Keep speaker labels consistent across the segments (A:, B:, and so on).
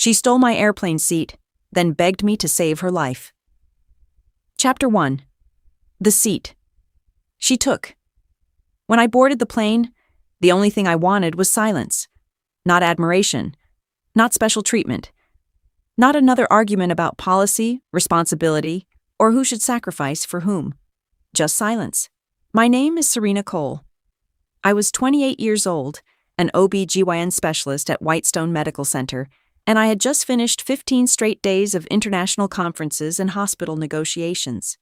A: She stole my airplane seat, then begged me to save her life. Chapter 1. The seat. She took. When I boarded the plane, the only thing I wanted was silence. Not admiration. Not special treatment. Not another argument about policy, responsibility, or who should sacrifice for whom. Just silence. My name is Serena Cole. I was 28 years old, an OB-GYN specialist at Whitestone Medical Center, and I had just finished 15 straight days of international conferences and hospital negotiations.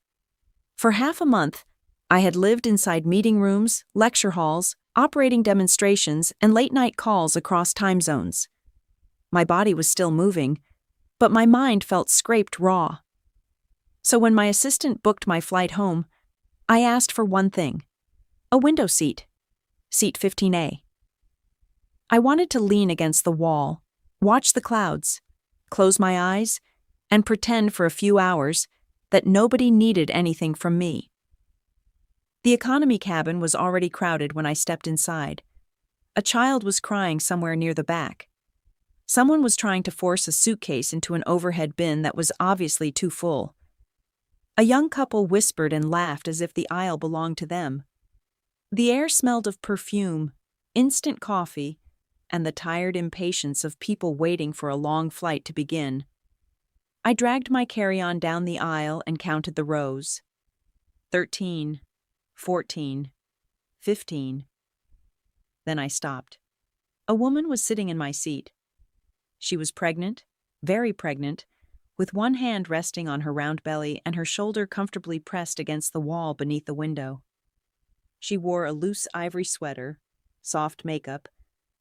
A: For half a month, I had lived inside meeting rooms, lecture halls, operating demonstrations, and late-night calls across time zones. My body was still moving, but my mind felt scraped raw. So when my assistant booked my flight home, I asked for one thing: a window seat, seat 15A. I wanted to lean against the wall, watch the clouds, close my eyes, and pretend for a few hours that nobody needed anything from me. The economy cabin was already crowded when I stepped inside. A child was crying somewhere near the back. Someone was trying to force a suitcase into an overhead bin that was obviously too full. A young couple whispered and laughed as if the aisle belonged to them. The air smelled of perfume, instant coffee, and the tired impatience of people waiting for a long flight to begin. I dragged my carry-on down the aisle and counted the rows. 13, 14, 15. Then I stopped. A woman was sitting in my seat. She was pregnant, very pregnant, with one hand resting on her round belly and her shoulder comfortably pressed against the wall beneath the window. She wore a loose ivory sweater, soft makeup,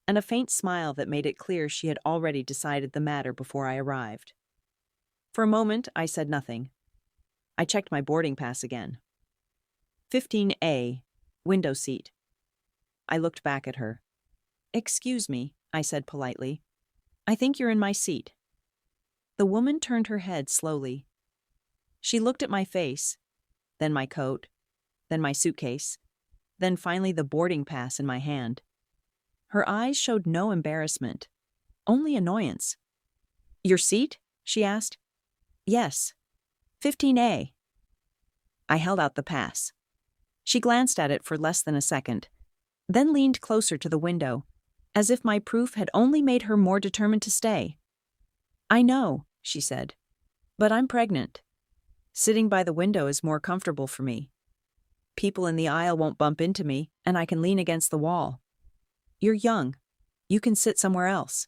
A: and a faint smile that made it clear she had already decided the matter before I arrived. For a moment, I said nothing. I checked my boarding pass again. 15A, window seat. I looked back at her. "Excuse me," I said politely. "I think you're in my seat." The woman turned her head slowly. She looked at my face, then my coat, then my suitcase, then finally the boarding pass in my hand. Her eyes showed no embarrassment, only annoyance. "Your seat?" she asked. "Yes, 15A." I held out the pass. She glanced at it for less than a second, then leaned closer to the window, as if my proof had only made her more determined to stay. "I know," she said, "but I'm pregnant. Sitting by the window is more comfortable for me. People in the aisle won't bump into me, and I can lean against the wall. You're young. You can sit somewhere else."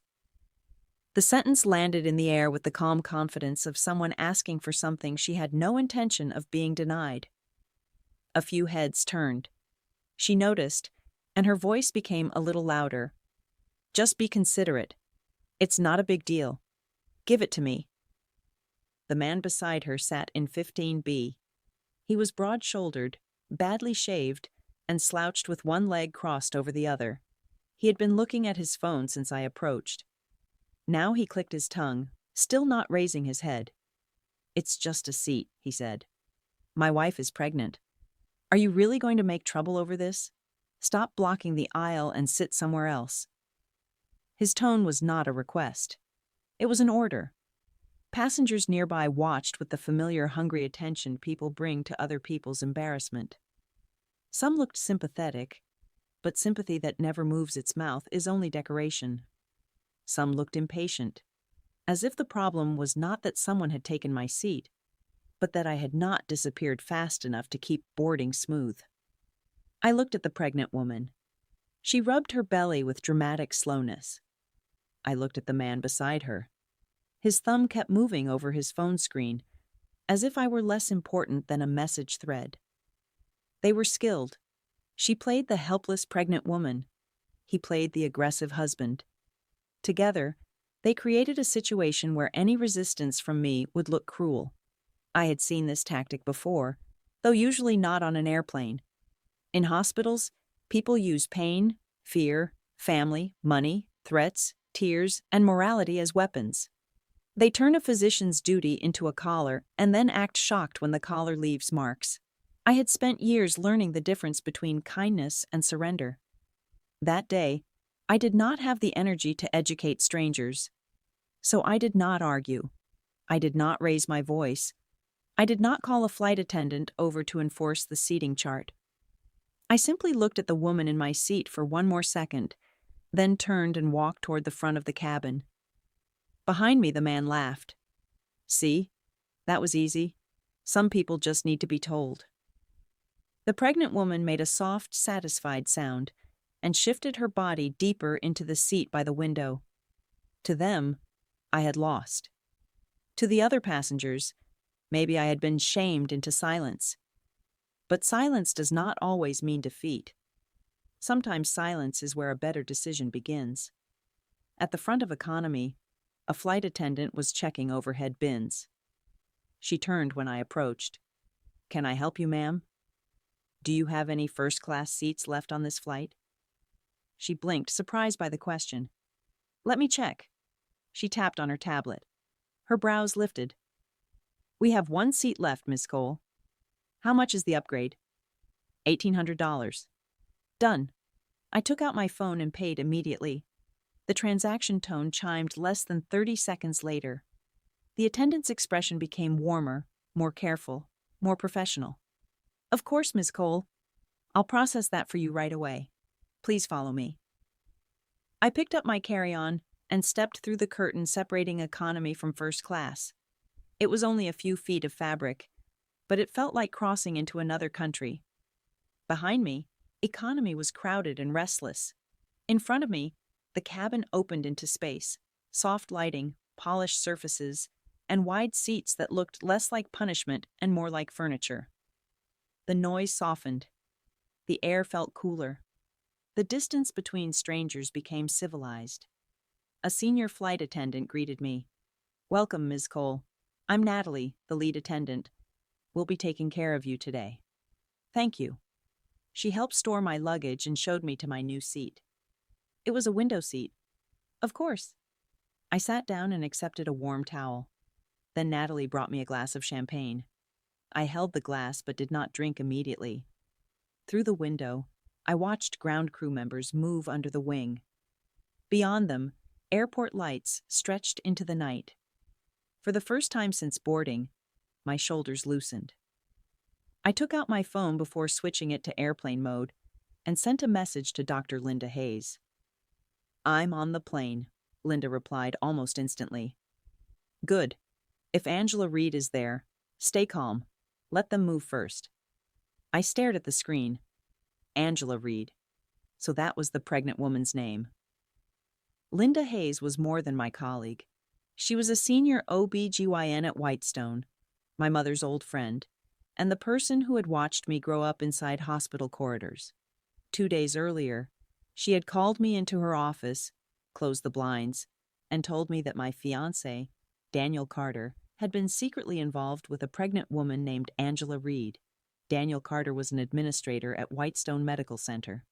A: The sentence landed in the air with the calm confidence of someone asking for something she had no intention of being denied. A few heads turned. She noticed, and her voice became a little louder. "Just be considerate. It's not a big deal. Give it to me." The man beside her sat in 15B. He was broad-shouldered, badly shaved, and slouched with one leg crossed over the other. He had been looking at his phone since I approached. Now he clicked his tongue, still not raising his head. "It's just a seat," he said. "My wife is pregnant. Are you really going to make trouble over this? Stop blocking the aisle and sit somewhere else." His tone was not a request. It was an order. Passengers nearby watched with the familiar hungry attention people bring to other people's embarrassment. Some looked sympathetic, but sympathy that never moves its mouth is only decoration. Some looked impatient, as if the problem was not that someone had taken my seat, but that I had not disappeared fast enough to keep boarding smooth. I looked at the pregnant woman. She rubbed her belly with dramatic slowness. I looked at the man beside her. His thumb kept moving over his phone screen, as if I were less important than a message thread. They were skilled. She played the helpless pregnant woman. He played the aggressive husband. Together, they created a situation where any resistance from me would look cruel. I had seen this tactic before, though usually not on an airplane. In hospitals, people use pain, fear, family, money, threats, tears, and morality as weapons. They turn a physician's duty into a collar and then act shocked when the collar leaves marks. I had spent years learning the difference between kindness and surrender. That day, I did not have the energy to educate strangers. So I did not argue. I did not raise my voice. I did not call a flight attendant over to enforce the seating chart. I simply looked at the woman in my seat for one more second, then turned and walked toward the front of the cabin. Behind me, the man laughed. See? That was easy. Some people just need to be told. The pregnant woman made a soft, satisfied sound and shifted her body deeper into the seat by the window. To them, I had lost. To the other passengers, maybe I had been shamed into silence. But silence does not always mean defeat. Sometimes silence is where a better decision begins. At the front of economy, a flight attendant was checking overhead bins. She turned when I approached. "Can I help you, ma'am? Do you have any first-class seats left on this flight?" She blinked, surprised by the question. "Let me check." She tapped on her tablet. Her brows lifted. "We have one seat left, Miss Cole. How much is the upgrade?" $1,800. Done. I took out my phone and paid immediately. The transaction tone chimed less than 30 seconds later. The attendant's expression became warmer, more careful, more professional. "Of course, Miss Cole. I'll process that for you right away. Please follow me." I picked up my carry-on and stepped through the curtain separating economy from first class. It was only a few feet of fabric, but it felt like crossing into another country. Behind me, economy was crowded and restless. In front of me, the cabin opened into space, soft lighting, polished surfaces, and wide seats that looked less like punishment and more like furniture. The noise softened. The air felt cooler. The distance between strangers became civilized. A senior flight attendant greeted me. "Welcome, Ms. Cole. I'm Natalie, the lead attendant. We'll be taking care of you today." "Thank you." She helped store my luggage and showed me to my new seat. It was a window seat. "Of course." I sat down and accepted a warm towel. Then Natalie brought me a glass of champagne. I held the glass but did not drink immediately. Through the window, I watched ground crew members move under the wing. Beyond them, airport lights stretched into the night. For the first time since boarding, my shoulders loosened. I took out my phone before switching it to airplane mode and sent a message to Dr. Linda Hayes. "I'm on the plane," Linda replied almost instantly. "Good. If Angela Reed is there, stay calm. Let them move first." I stared at the screen. Angela Reed. So that was the pregnant woman's name. Linda Hayes was more than my colleague. She was a senior OB-GYN at Whitestone, my mother's old friend, and the person who had watched me grow up inside hospital corridors. 2 days earlier, she had called me into her office, closed the blinds, and told me that my fiancé, Daniel Carter, had been secretly involved with a pregnant woman named Angela Reed. Daniel Carter was an administrator at Whitestone Medical Center.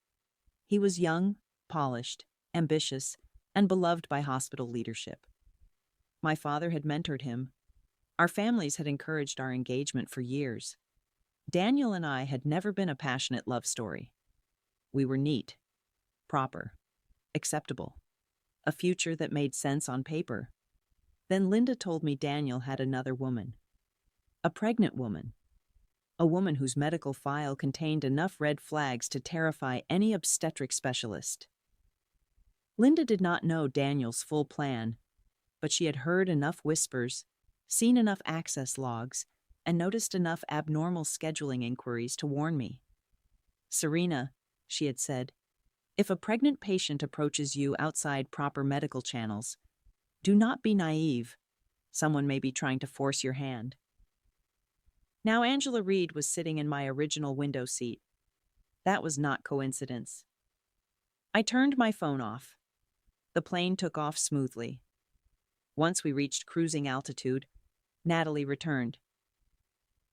A: He was young, polished, ambitious, and beloved by hospital leadership. My father had mentored him. Our families had encouraged our engagement for years. Daniel and I had never been a passionate love story. We were neat, proper, acceptable, a future that made sense on paper. Then Linda told me Daniel had another woman. A pregnant woman. A woman whose medical file contained enough red flags to terrify any obstetric specialist. Linda did not know Daniel's full plan, but she had heard enough whispers, seen enough access logs, and noticed enough abnormal scheduling inquiries to warn me. "Serena," she had said, "if a pregnant patient approaches you outside proper medical channels, do not be naive. Someone may be trying to force your hand." Now Angela Reed was sitting in my original window seat. That was not coincidence. I turned my phone off. The plane took off smoothly. Once we reached cruising altitude, Natalie returned.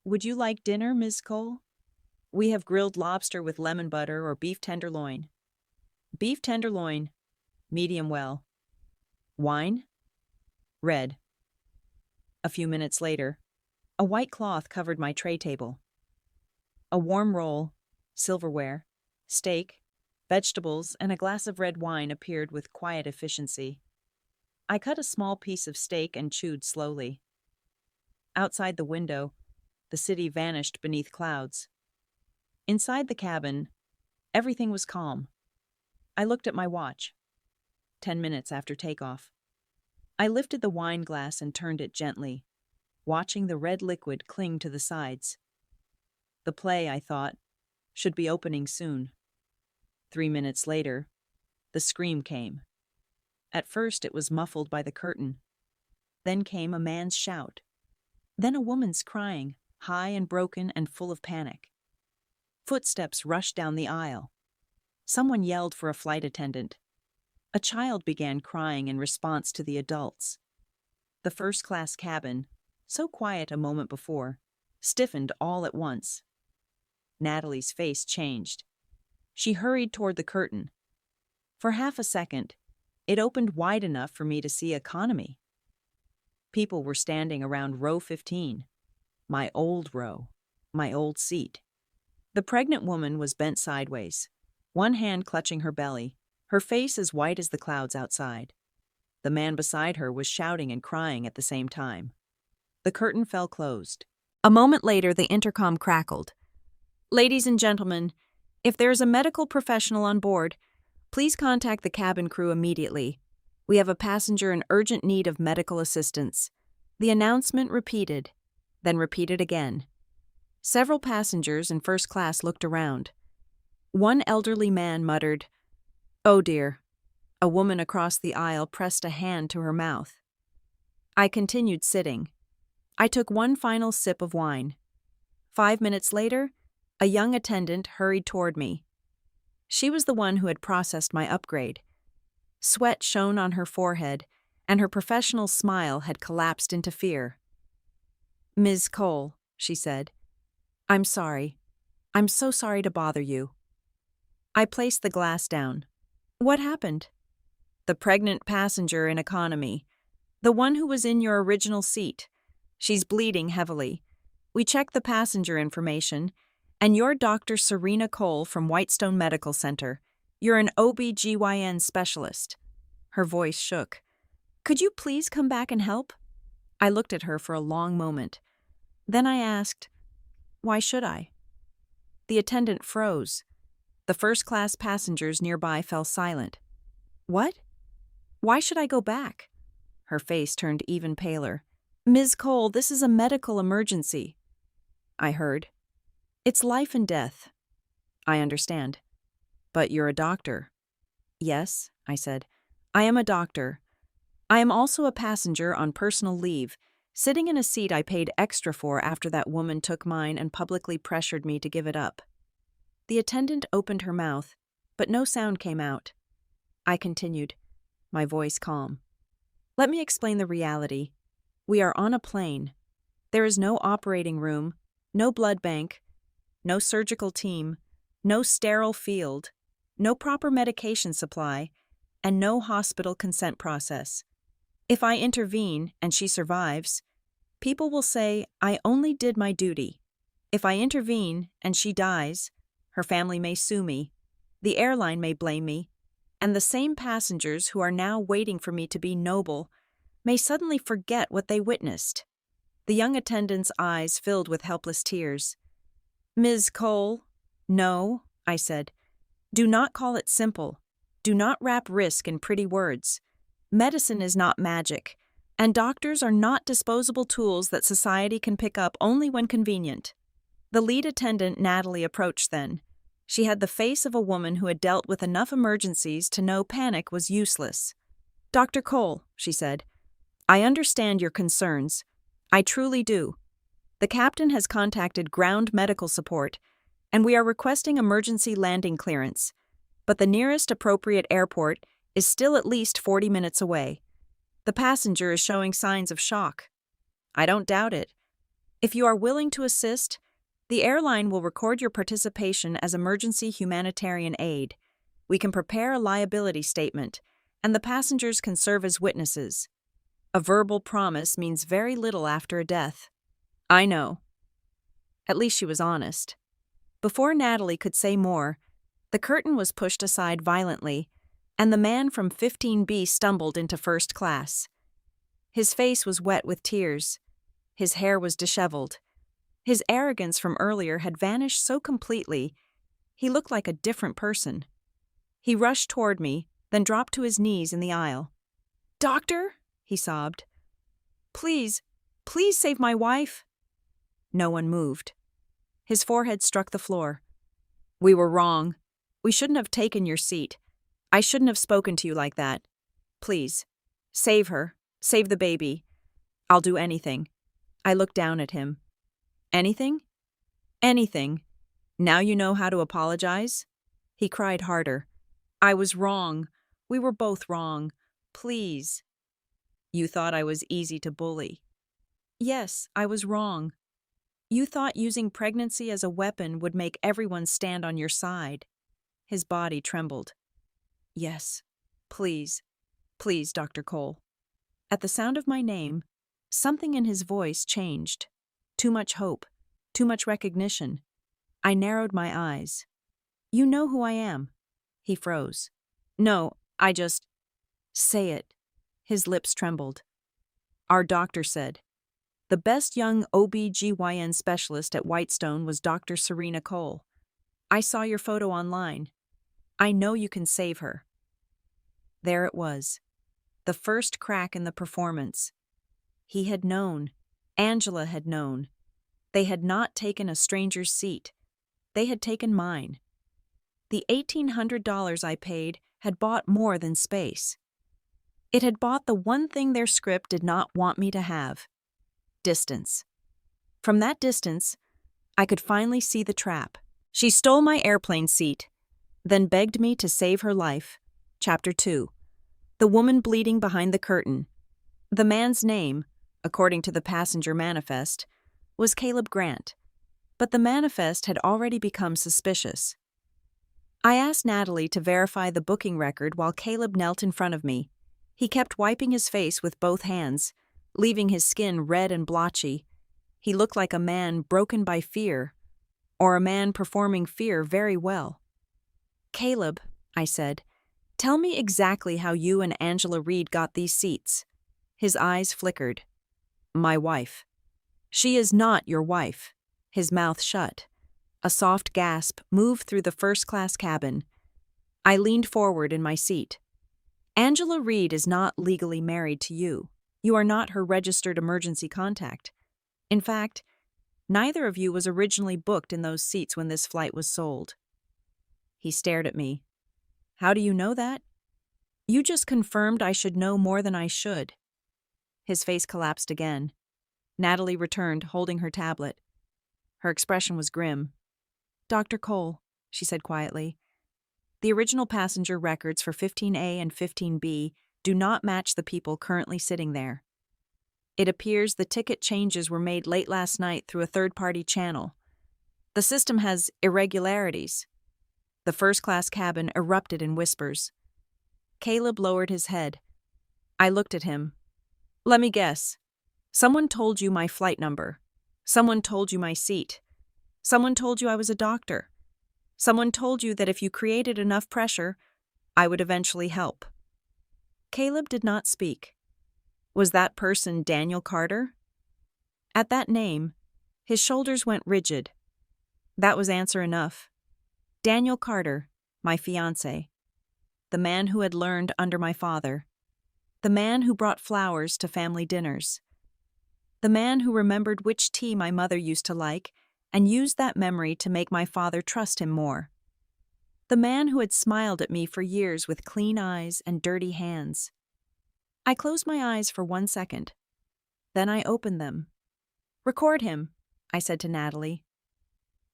A: "Would you like dinner, Ms. Cole? We have grilled lobster with lemon butter or beef tenderloin." "Beef tenderloin, medium well." "Wine?" "Red." A few minutes later, a white cloth covered my tray table. A warm roll, silverware, steak, vegetables, and a glass of red wine appeared with quiet efficiency. I cut a small piece of steak and chewed slowly. Outside the window, the city vanished beneath clouds. Inside the cabin, everything was calm. I looked at my watch. 10 minutes after takeoff. I lifted the wine glass and turned it gently, watching the red liquid cling to the sides. The play, I thought, should be opening soon. 3 minutes later, the scream came. At first it was muffled by the curtain. Then came a man's shout. Then a woman's crying, high and broken and full of panic. Footsteps rushed down the aisle. Someone yelled for a flight attendant. A child began crying in response to the adults. The first-class cabin, so quiet a moment before, stiffened all at once. Natalie's face changed. She hurried toward the curtain. For half a second, it opened wide enough for me to see economy. People were standing around row 15, my old row, my old seat. The pregnant woman was bent sideways, one hand clutching her belly, her face as white as the clouds outside. The man beside her was shouting and crying at the same time. The curtain fell closed. A moment later, the intercom crackled. "Ladies and gentlemen, if there is a medical professional on board, please contact the cabin crew immediately. We have a passenger in urgent need of medical assistance." The announcement repeated, then repeated again. Several passengers in first class looked around. One elderly man muttered, "Oh dear." A woman across the aisle pressed a hand to her mouth. I continued sitting. I took one final sip of wine. 5 minutes later, a young attendant hurried toward me. She was the one who had processed my upgrade. Sweat shone on her forehead, and her professional smile had collapsed into fear. "Ms. Cole," she said, "I'm sorry. I'm so sorry to bother you." I placed the glass down. "What happened?" "The pregnant passenger in economy. The one who was in your original seat. She's bleeding heavily. We checked the passenger information, and you're Dr. Serena Cole from Whitestone Medical Center. You're an OB-GYN specialist." Her voice shook. "Could you please come back and help?" I looked at her for a long moment. Then I asked, "Why should I?" The attendant froze. The first-class passengers nearby fell silent. "What? Why should I go back?" Her face turned even paler. "Ms. Cole, this is a medical emergency." I heard. "It's life and death." "I understand. But you're a doctor." "Yes," I said. "I am a doctor. I am also a passenger on personal leave, sitting in a seat I paid extra for after that woman took mine and publicly pressured me to give it up." The attendant opened her mouth, but no sound came out. I continued, my voice calm. "Let me explain the reality. We are on a plane. There is no operating room, no blood bank, no surgical team, no sterile field, no proper medication supply, and no hospital consent process. If I intervene and she survives, people will say I only did my duty. If I intervene and she dies, her family may sue me, the airline may blame me, and the same passengers who are now waiting for me to be noble may suddenly forget what they witnessed." The young attendant's eyes filled with helpless tears. "Ms. Cole, no," I said. "Do not call it simple. Do not wrap risk in pretty words. Medicine is not magic, and doctors are not disposable tools that society can pick up only when convenient." The lead attendant, Natalie, approached then. She had the face of a woman who had dealt with enough emergencies to know panic was useless. "Dr. Cole," she said, "I understand your concerns. I truly do. The captain has contacted ground medical support, and we are requesting emergency landing clearance, but the nearest appropriate airport is still at least 40 minutes away. The passenger is showing signs of shock. I don't doubt it. If you are willing to assist, the airline will record your participation as emergency humanitarian aid. We can prepare a liability statement, and the passengers can serve as witnesses. A verbal promise means very little after a death." "I know." At least she was honest. Before Natalie could say more, the curtain was pushed aside violently, and the man from 15B stumbled into first class. His face was wet with tears. His hair was disheveled. His arrogance from earlier had vanished so completely, he looked like a different person. He rushed toward me, then dropped to his knees in the aisle. "Doctor," he sobbed. Please save my wife." No one moved. His forehead struck the floor. "We were wrong. We shouldn't have taken your seat. I shouldn't have spoken to you like that. Please, save her. Save the baby. I'll do anything." I looked down at him. "Anything?" "Anything. Now you know how to apologize?" He cried harder. "I was wrong. We were both wrong. Please." "You thought I was easy to bully." "Yes, I was wrong. You thought using pregnancy as a weapon would make everyone stand on your side." His body trembled. "Yes, please, Dr. Cole." At the sound of my name, something in his voice changed. Too much hope, too much recognition. I narrowed my eyes. "You know who I am." He froze. "No, I just—" "Say it." His lips trembled. "Our doctor said. The best young OB-GYN specialist at Whitestone was Dr. Serena Cole. I saw your photo online. I know you can save her." There it was. The first crack in the performance. He had known. Angela had known. They had not taken a stranger's seat. They had taken mine. The $1,800 I paid had bought more than space. It had bought the one thing their script did not want me to have: distance. From that distance, I could finally see the trap. She stole my airplane seat, then begged me to save her life. Chapter 2. The woman bleeding behind the curtain. The man's name, according to the passenger manifest, was Caleb Grant, but the manifest had already become suspicious. I asked Natalie to verify the booking record while Caleb knelt in front of me. He kept wiping his face with both hands, leaving his skin red and blotchy. He looked like a man broken by fear, or a man performing fear very well. "Caleb," I said, "tell me exactly how you and Angela Reed got these seats." His eyes flickered. "My wife." "She is not your wife." His mouth shut. A soft gasp moved through the first-class cabin. I leaned forward in my seat. "Angela Reed is not legally married to you. You are not her registered emergency contact. In fact, neither of you was originally booked in those seats when this flight was sold." He stared at me. "How do you know that?" "You just confirmed I should know more than I should." His face collapsed again. Natalie returned, holding her tablet. Her expression was grim. "Dr. Cole," she said quietly, "the original passenger records for 15A and 15B do not match the people currently sitting there. It appears the ticket changes were made late last night through a third-party channel. The system has irregularities." The first-class cabin erupted in whispers. Caleb lowered his head. I looked at him. "Let me guess. Someone told you my flight number. Someone told you my seat. Someone told you I was a doctor. Someone told you that if you created enough pressure, I would eventually help." Caleb did not speak. Was that person Daniel Carter? At that name, his shoulders went rigid. That was answer enough. Daniel Carter, my fiancé. The man who had learned under my father. The man who brought flowers to family dinners. The man who remembered which tea my mother used to like and used that memory to make my father trust him more. The man who had smiled at me for years with clean eyes and dirty hands. I closed my eyes for 1 second. Then I opened them. "Record him," I said to Natalie.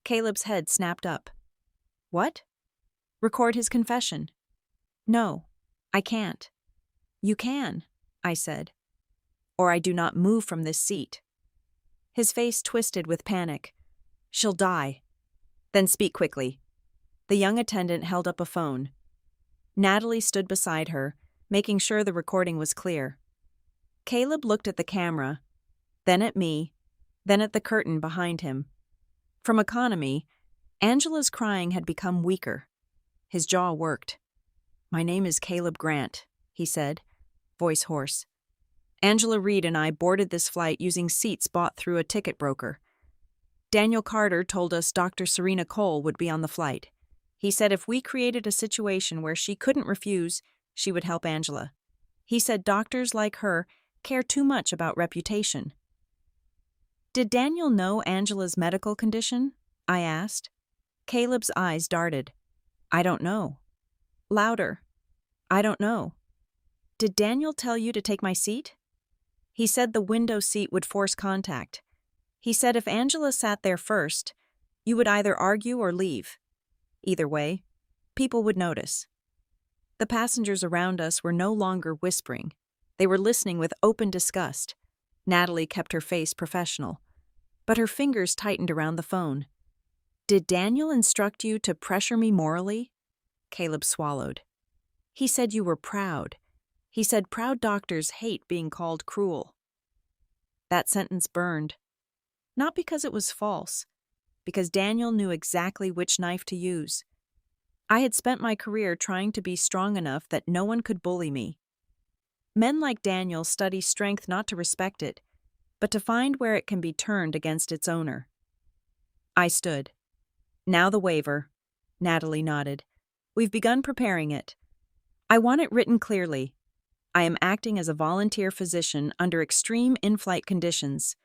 A: Caleb's head snapped up. "What?" "Record his confession." "No, I can't." "You can," I said, "or I do not move from this seat." His face twisted with panic. "She'll die." "Then speak quickly." The young attendant held up a phone. Natalie stood beside her, making sure the recording was clear. Caleb looked at the camera, then at me, then at the curtain behind him. From economy, Angela's crying had become weaker. His jaw worked. "My name is Caleb Grant," he said, voice hoarse. "Angela Reed and I boarded this flight using seats bought through a ticket broker. Daniel Carter told us Dr. Serena Cole would be on the flight. He said if we created a situation where she couldn't refuse, she would help Angela. He said doctors like her care too much about reputation." "Did Daniel know Angela's medical condition?" I asked. Caleb's eyes darted. "I don't know." Louder. "I don't know." "Did Daniel tell you to take my seat?" "He said the window seat would force contact. He said if Angela sat there first, you would either argue or leave. Either way, people would notice." The passengers around us were no longer whispering. They were listening with open disgust. Natalie kept her face professional, but her fingers tightened around the phone. "Did Daniel instruct you to pressure me morally?" Caleb swallowed. "He said you were proud. He said proud doctors hate being called cruel." That sentence burned. Not because it was false, because Daniel knew exactly which knife to use. I had spent my career trying to be strong enough that no one could bully me. Men like Daniel study strength not to respect it, but to find where it can be turned against its owner. I stood. "Now the waiver." Natalie nodded. "We've begun preparing it. I want it written clearly. I am acting as a volunteer physician under extreme in-flight conditions.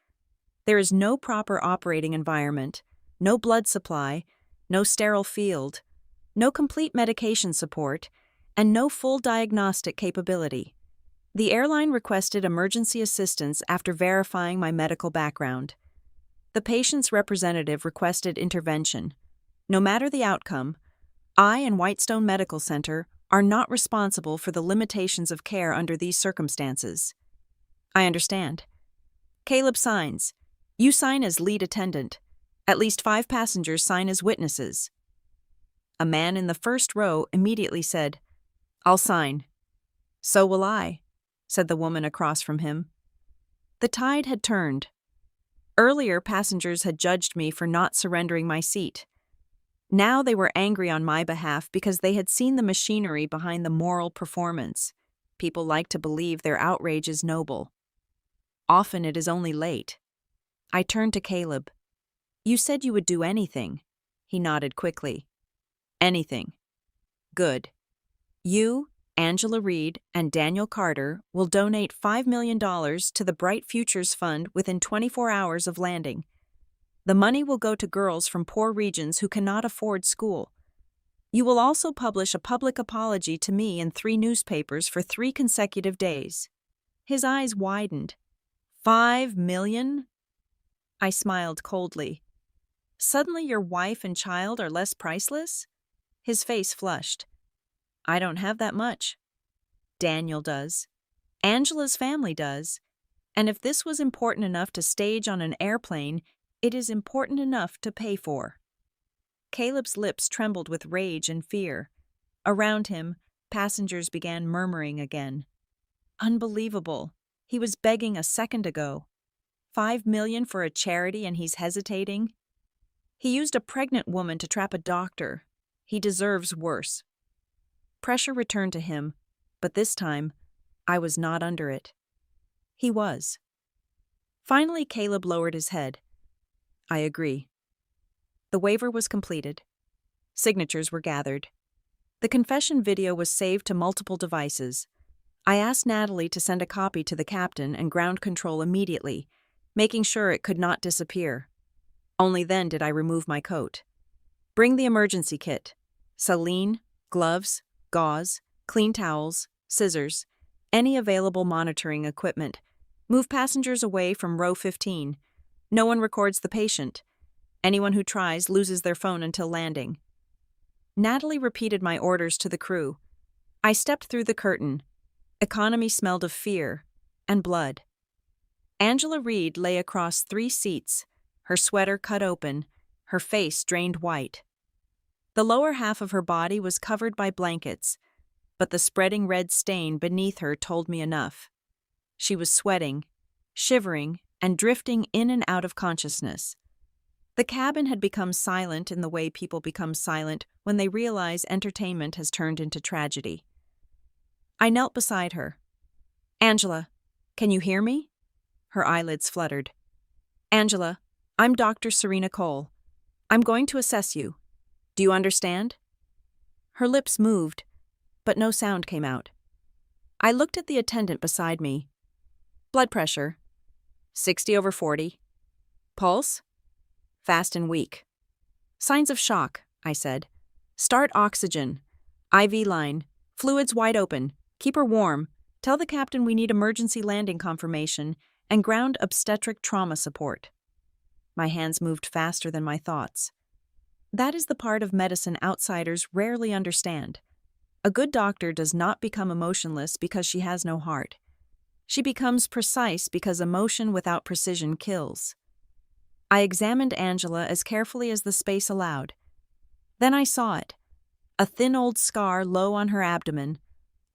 A: There is no proper operating environment, no blood supply, no sterile field, no complete medication support, and no full diagnostic capability. The airline requested emergency assistance after verifying my medical background. The patient's representative requested intervention. No matter the outcome, I and Whitestone Medical Center are not responsible for the limitations of care under these circumstances." "I understand." Caleb signs. You sign as lead attendant. At least 5 passengers sign as witnesses. A man in the first row immediately said, "I'll sign." "So will I," said the woman across from him. The tide had turned. Earlier, passengers had judged me for not surrendering my seat. Now they were angry on my behalf because they had seen the machinery behind the moral performance. People like to believe their outrage is noble. Often it is only late. I turned to Caleb. "You said you would do anything." He nodded quickly. "Anything." "Good. You, Angela Reed, and Daniel Carter will donate $5 million to the Bright Futures Fund within 24 hours of landing. The money will go to girls from poor regions who cannot afford school. You will also publish a public apology to me in 3 newspapers for 3 consecutive days." His eyes widened. $5 million? I smiled coldly. "Suddenly your wife and child are less priceless?" His face flushed. "I don't have that much. Daniel does. Angela's family does. And if this was important enough to stage on an airplane, it is important enough to pay for." Caleb's lips trembled with rage and fear. Around him, passengers began murmuring again. Unbelievable. He was begging a second ago. $5 million for a charity and he's hesitating? He used a pregnant woman to trap a doctor. He deserves worse. Pressure returned to him, but this time, I was not under it. He was. Finally, Caleb lowered his head. "I agree." The waiver was completed. Signatures were gathered. The confession video was saved to multiple devices. I asked Natalie to send a copy to the captain and ground control immediately, making sure it could not disappear. Only then did I remove my coat. "Bring the emergency kit. Saline, gloves, gauze, clean towels, scissors, any available monitoring equipment. Move passengers away from row 15. No one records the patient. Anyone who tries loses their phone until landing." Natalie repeated my orders to the crew. I stepped through the curtain. Economy smelled of fear and blood. Angela Reed lay across 3 seats, her sweater cut open, her face drained white. The lower half of her body was covered by blankets, but the spreading red stain beneath her told me enough. She was sweating, shivering, and drifting in and out of consciousness. The cabin had become silent in the way people become silent when they realize entertainment has turned into tragedy. I knelt beside her. Angela, can you hear me? Her eyelids fluttered. Angela, I'm Dr. Serena Cole. I'm going to assess you. Do you understand? Her lips moved, but no sound came out. I looked at the attendant beside me. Blood pressure, 60/40. Pulse, fast and weak. Signs of shock, I said. Start oxygen. IV line. Fluids wide open. Keep her warm. Tell the captain we need emergency landing confirmation and ground obstetric trauma support. My hands moved faster than my thoughts. That is the part of medicine outsiders rarely understand. A good doctor does not become emotionless because she has no heart. She becomes precise because emotion without precision kills. I examined Angela as carefully as the space allowed. Then I saw it. A thin old scar low on her abdomen,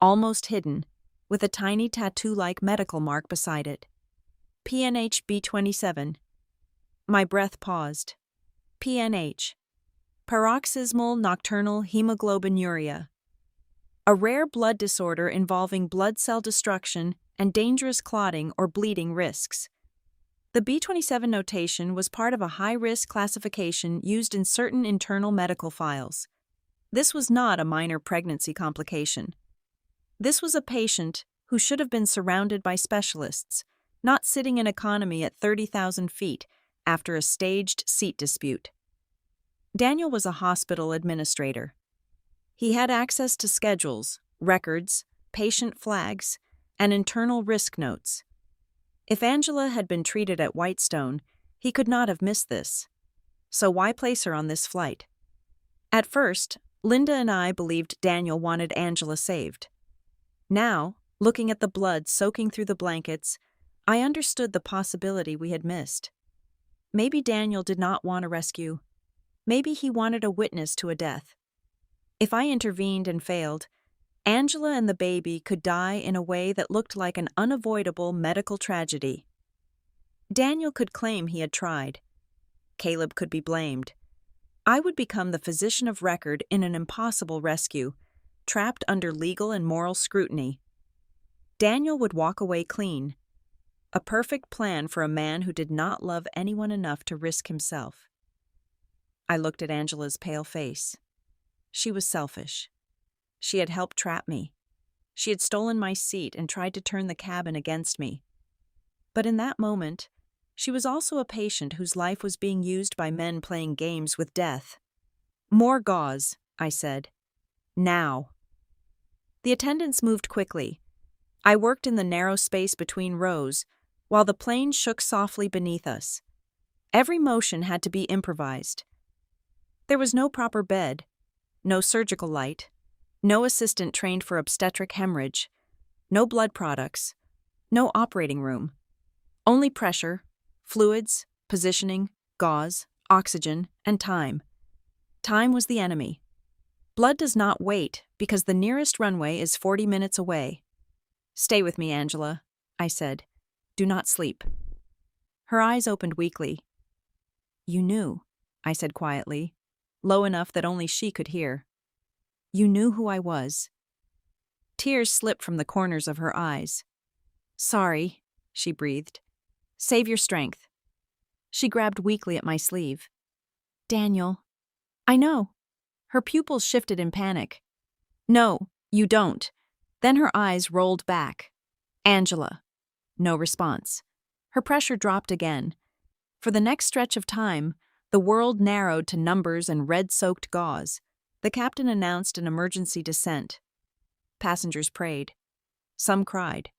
A: almost hidden, with a tiny tattoo-like medical mark beside it. PNH B27. My breath paused. PNH. Paroxysmal nocturnal hemoglobinuria. A rare blood disorder involving blood cell destruction and dangerous clotting or bleeding risks. The B27 notation was part of a high-risk classification used in certain internal medical files. This was not a minor pregnancy complication. This was a patient who should have been surrounded by specialists, not sitting in economy at 30,000 feet after a staged seat dispute. Daniel was a hospital administrator. He had access to schedules, records, patient flags, and internal risk notes. If Angela had been treated at Whitestone, he could not have missed this. So why place her on this flight? At first, Linda and I believed Daniel wanted Angela saved. Now, looking at the blood soaking through the blankets, I understood the possibility we had missed. Maybe Daniel did not want a rescue. Maybe he wanted a witness to a death. If I intervened and failed, Angela and the baby could die in a way that looked like an unavoidable medical tragedy. Daniel could claim he had tried. Caleb could be blamed. I would become the physician of record in an impossible rescue, trapped under legal and moral scrutiny. Daniel would walk away clean. A perfect plan for a man who did not love anyone enough to risk himself. I looked at Angela's pale face. She was selfish. She had helped trap me. She had stolen my seat and tried to turn the cabin against me. But in that moment, she was also a patient whose life was being used by men playing games with death. More gauze, I said. Now. The attendants moved quickly. I worked in the narrow space between rows, while the plane shook softly beneath us. Every motion had to be improvised. There was no proper bed, no surgical light, no assistant trained for obstetric hemorrhage, no blood products, no operating room. Only pressure, fluids, positioning, gauze, oxygen, and time. Time was the enemy. Blood does not wait because the nearest runway is 40 minutes away. Stay with me, Angela, I said. Do not sleep. Her eyes opened weakly. You knew, I said quietly, low enough that only she could hear. You knew who I was. Tears slipped from the corners of her eyes. Sorry, she breathed. Save your strength. She grabbed weakly at my sleeve. Daniel. I know. Her pupils shifted in panic. No, you don't. Then her eyes rolled back. Angela. No response. Her pressure dropped again. For the next stretch of time, the world narrowed to numbers and red-soaked gauze. The captain announced an emergency descent. Passengers prayed. Some cried.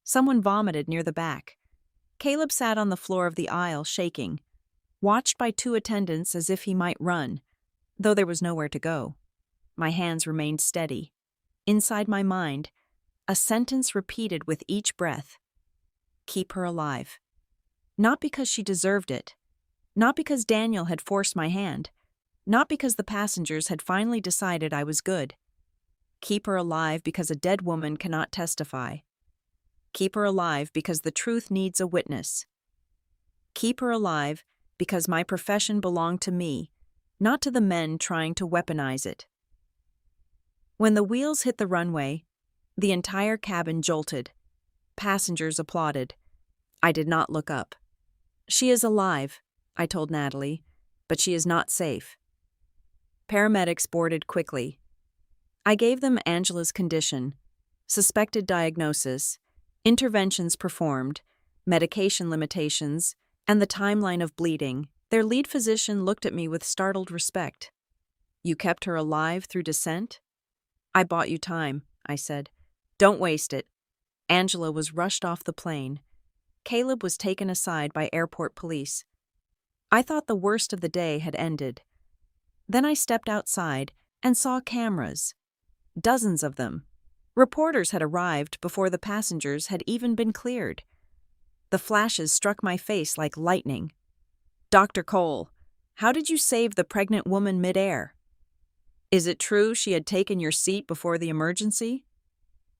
A: Someone vomited near the back. Caleb sat on the floor of the aisle, shaking, watched by two attendants as if he might run, though there was nowhere to go. My hands remained steady. Inside my mind, a sentence repeated with each breath. Keep her alive. Not because she deserved it. Not because Daniel had forced my hand. Not because the passengers had finally decided I was good. Keep her alive because a dead woman cannot testify. Keep her alive because the truth needs a witness. Keep her alive because my profession belonged to me, not to the men trying to weaponize it. When the wheels hit the runway, The entire cabin jolted. Passengers applauded. I did not look up. "She is alive," I told Natalie, "but she is not safe." Paramedics boarded quickly. I gave them Angela's condition, suspected diagnosis, interventions performed, medication limitations, and the timeline of bleeding. Their lead physician looked at me with startled respect. "You kept her alive through descent?" "I bought you time," I said. "Don't waste it." Angela was rushed off the plane. Caleb was taken aside by airport police. I thought the worst of the day had ended. Then I stepped outside and saw cameras. Dozens of them. Reporters had arrived before the passengers had even been cleared. The flashes struck my face like lightning. "Dr. Cole, how did you save the pregnant woman midair? Is it true she had taken your seat before the emergency?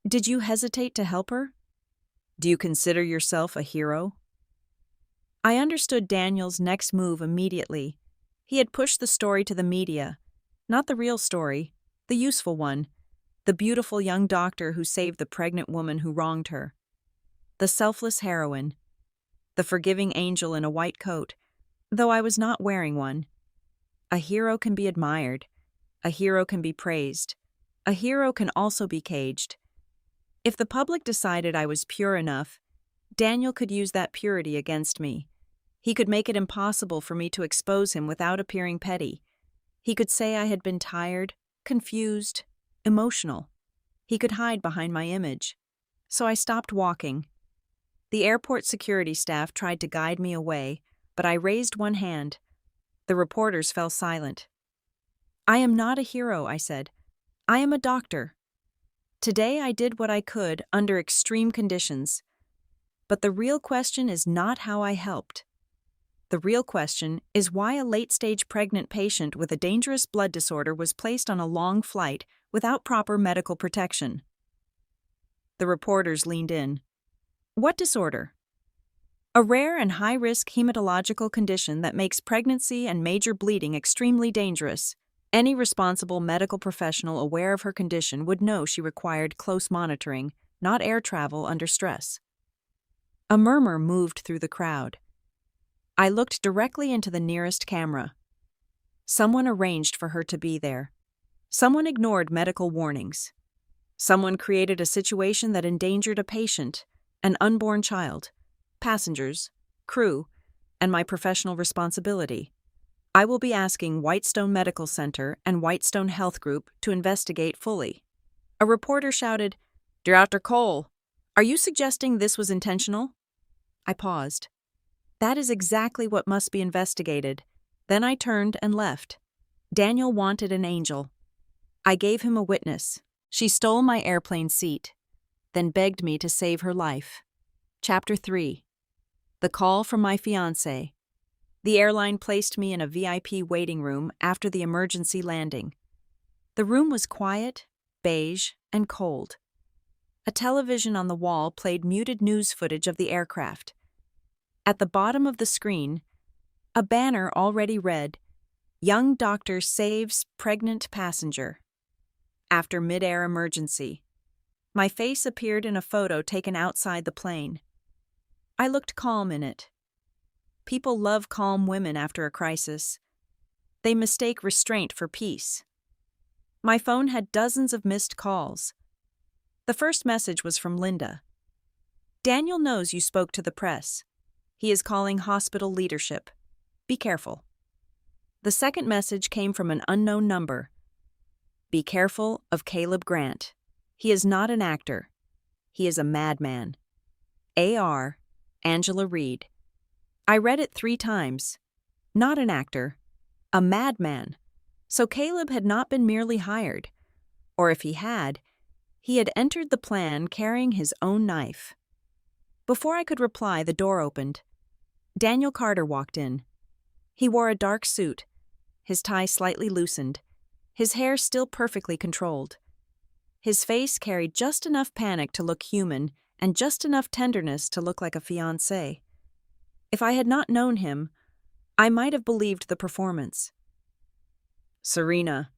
A: Did you hesitate to help her? Do you consider yourself a hero?" I understood Daniel's next move immediately. He had pushed the story to the media. Not the real story, the useful one. The beautiful young doctor who saved the pregnant woman who wronged her. The selfless heroine. The forgiving angel in a white coat, though I was not wearing one. A hero can be admired. A hero can be praised. A hero can also be caged. If the public decided I was pure enough, Daniel could use that purity against me. He could make it impossible for me to expose him without appearing petty. He could say I had been tired, confused, emotional. He could hide behind my image. So I stopped walking. The airport security staff tried to guide me away, but I raised one hand. The reporters fell silent. "I am not a hero," I said. "I am a doctor. Today I did what I could under extreme conditions. But the real question is not how I helped. The real question is why a late-stage pregnant patient with a dangerous blood disorder was placed on a long flight without proper medical protection." The reporters leaned in. "What disorder?" "A rare and high-risk hematological condition that makes pregnancy and major bleeding extremely dangerous. Any responsible medical professional aware of her condition would know she required close monitoring, not air travel under stress." A murmur moved through the crowd. I looked directly into the nearest camera. Someone arranged for her to be there. Someone ignored medical warnings. Someone created a situation that endangered a patient, an unborn child, passengers, crew, and my professional responsibility. I will be asking Whitestone Medical Center and Whitestone Health Group to investigate fully. A reporter shouted, "Dr. Cole, are you suggesting this was intentional?" I paused. That is exactly what must be investigated. Then I turned and left. Daniel wanted an angel. I gave him a witness. She stole my airplane seat, then begged me to save her life. Chapter 3. The call from my fiancé. The airline placed me in a VIP waiting room after the emergency landing. The room was quiet, beige, and cold. A television on the wall played muted news footage of the aircraft. At the bottom of the screen, a banner already read, "Young Doctor Saves Pregnant Passenger." After mid-air emergency. My face appeared in a photo taken outside the plane. I looked calm in it. People love calm women after a crisis. They mistake restraint for peace. My phone had dozens of missed calls. The first message was from Linda. "Daniel knows you spoke to the press. He is calling hospital leadership. Be careful." The second message came from an unknown number. "Be careful of Caleb Grant. He is not an actor. He is a madman. A.R. Angela Reed." I read it 3 times. Not an actor. A madman. So Caleb had not been merely hired. Or if he had entered the plan carrying his own knife. Before I could reply, the door opened. Daniel Carter walked in. He wore a dark suit, his tie slightly loosened, his hair still perfectly controlled. His face carried just enough panic to look human and just enough tenderness to look like a fiancé. If I had not known him, I might have believed the performance. "Serena."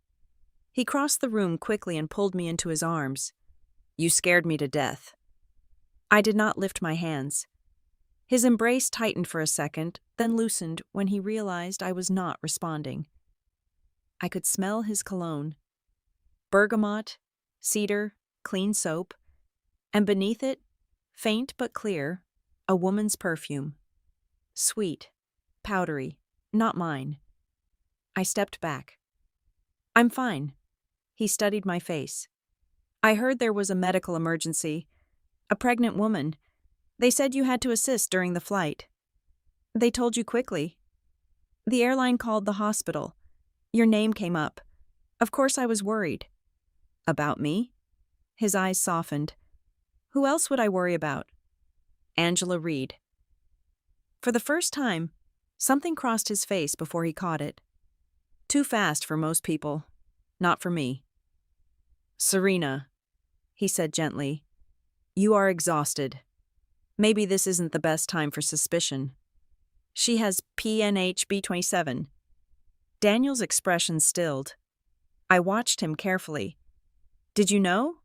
A: He crossed the room quickly and pulled me into his arms. You scared me to death. I did not lift my hands. His embrace tightened for a second, then loosened when he realized I was not responding. I could smell his cologne. Bergamot, cedar, clean soap, and beneath it, faint but clear, a woman's perfume. Sweet, powdery, not mine. I stepped back. I'm fine. He studied my face. I heard there was a medical emergency. A pregnant woman. They said you had to assist during the flight. They told you quickly. The airline called the hospital. Your name came up. Of course I was worried. About me? His eyes softened. Who else would I worry about? Angela Reed. For the first time, something crossed his face before he caught it. Too fast for most people. Not for me. Serena, he said gently, you are exhausted. Maybe this isn't the best time for suspicion. She has PNH-B27. Daniel's expression stilled. I watched him carefully. Did you know?